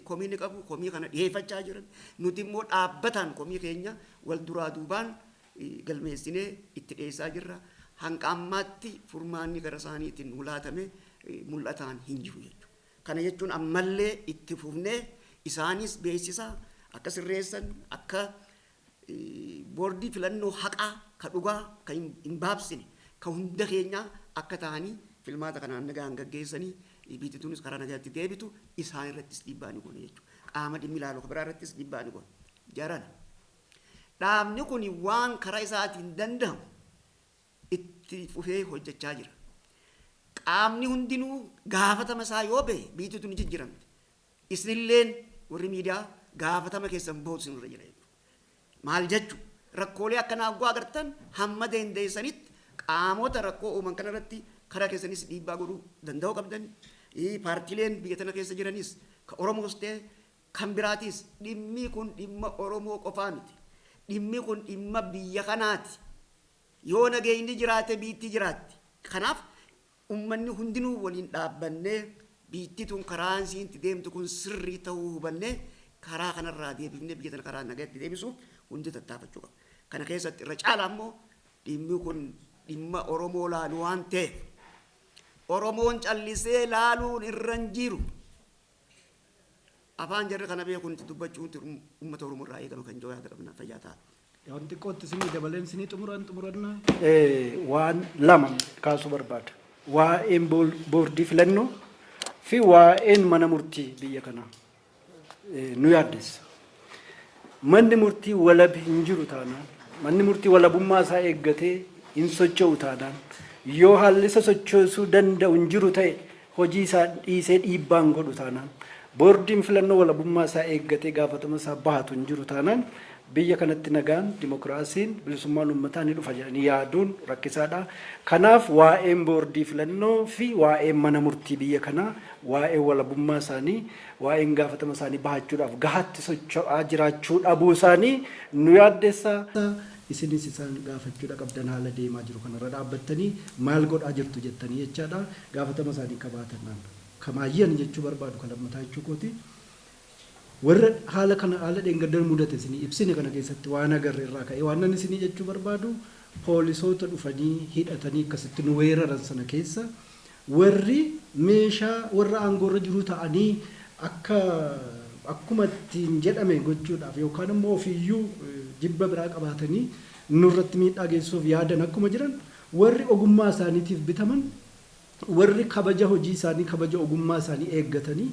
komii ni qabu komii kana dhiyeeffachaa jiran nuti immoo dhaabbataan komii keenya wal duraa duubaan galmeessinee itti dhiyeessaa jirra. Hanga ammaatti furmaanni gara isaaniitiin mul'atame mul'ataan hin jiru jechuudha. Kana jechuun ammallee itti fufnee isaanis beeksisa akka sirreessan akka boordii filannoo haqaa ka dhugaa ka hin baabsine ka hunda keenya akka ta'anii filmaata kanaan nagaan gaggeessanii biitituunis karaa nagaatti deebitu isaan irrattis dhiibbaa ni goone jechuudha. Qaama dhimmi ilaalu biraa irrattis dhiibbaa ni goone. Jarana. Dhaabni kun waan karaa isaatiin danda'amu itti fufee hojjechaa jira. Qaamni hundinuu gaafatama isaa yoo bahe biitituun ni jijjiiramti. Isinilleen warri miidiyaa gaafatama keessan bahuutu isinirra jira. Maal jechuun rakkoolee akkanaa oguu agartan hamma dandeessanitti qaamota rakkoo uuman kanarratti karaa keessanis dhiibbaa godhuu danda'uu qabdan. Paartiileen biyya tana keessa jiranis ka Oromoos ta'e kan biraatis dhimmi kun dhimma Oromoo qofaa miti. Dhimmi kun dhimma biyya kanaati. Yoo nageenyi jiraate biitti jiraatti. Kanaaf uummanni hundinuu waliin dhaabbannee biittituun karaan isiin deemtu kun sirrii ta'uu hubannee karaa kanarraa deebifnee biyya tana karaa nagaatti deebisuuf hundi tattaafachuu qaba. Kana keessatti irra caalaa immoo dhimmi kun dhimma Oromoo laalu waan ta'eef Oromoon callisee laaluun irra hin jiru. Afaan jarri kana beekuun itti dubbachuun uummata Oromoo irraa eegama kan jiru yaada qabna fayyaa ta'a. Wanti qotti isinii dabaleen isinii xumurannaa. Waan lama kaasuu barbaada. Waa'een boordii filannoo fi waa'een mana murtii biyya kanaa nu yaaddessa. Manni murtii walab hin jiru taanaan, manni murtii walabummaa isaa eeggatee hin socho'u taanaan, yoo haalli isa sochoosuu danda'u hin jiru ta'e hojii isaa dhiisee dhiibbaan godhu taanaan, boordiin filannoo walabummaa isaa eeggatee gaafatama isaa bahatu hin jiru taanaan biyya kanatti nagaan dimokiraasiin bilisummaan uummataa ni dhufa jedhanii yaaduun rakkisaadha. Kanaaf waa'een boordii filannoo fi waa'een mana murtii biyya kanaa waa'een walabummaa isaanii waa'een gaafatama isaanii bahachuudhaaf gahatti socho'aa jiraachuu dhabuu isaanii nu yaaddessa. Isinis isaan gaafachuudha qabdan haala deemaa jiru kanarra dhaabbattanii maal godhaa jirtu jettanii jechaadha. Gaafatama isaanii qabaatan kamaayyan jechuu barbaadu kan lammataa jechuu kooti. Warra haala kana haala dheengaddan mudate isinii ibsine kana keessatti waan agarre irraa ka'e waan nan isinii jechuu barbaadu poolisoota dhufanii hidhatanii akkasitti nu weeraran sana keessa warri meeshaa warra aangoorra jiru ta'anii akkuma ittiin jedhame gochuudhaaf yookaan immoo ofiiyyuu jibba biraa qabaatanii nurratti miidhaa geessuuf yaadan akkuma jiran warri ogummaa isaaniitiif bitaman warri kabaja hojii isaanii kabaja ogummaa isaanii eeggatanii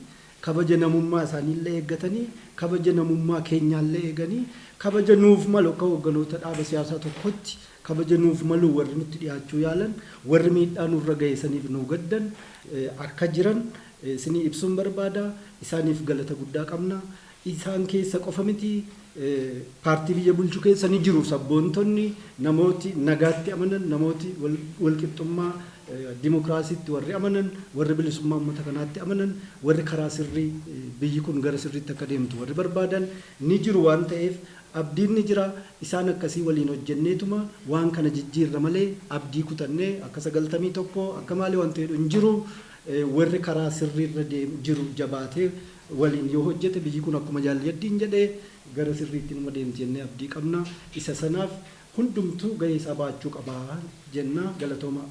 kabaja namummaa isaaniillee eeggatanii kabaja namummaa keenyaallee eeganii kabaja nuuf malu akka hogganoota dhaaba siyaasaa tokkotti kabaja nuuf malu warri nutti dhiyaachuu yaalan warri miidhaa nurra ga'eessaniif nu gaddan akka jiran isinii ibsuun barbaada. Isaaniif galata guddaa qabna. Isaan keessa qofa miti paartii biyya bulchuu keessa ni jiru sabboontonni namooti nagaatti amanan namooti walqixxummaa dimokiraasiitti warri amanan warri bilisummaa uummata kanaatti amanan warri karaa sirrii biyyi kun gara sirriitti akka deemtu warri barbaadan ni jiru waan ta'eef abdiin ni jira. Isaan akkasii waliin hojjenneetuma waan kana jijjiirra malee abdii kutannee akka 91 akka maali waan ta'eedhu hin jiru. Warri karaa sirriirra jiru jabaatee waliin yoo hojjete biyyi kun akkuma jaalladdiin jedhee gara sirriitti numa deemti jennee abdii qabna. Isa sanaaf hundumtuu gahee isaa baachuu qabaa jenna. Galatooma.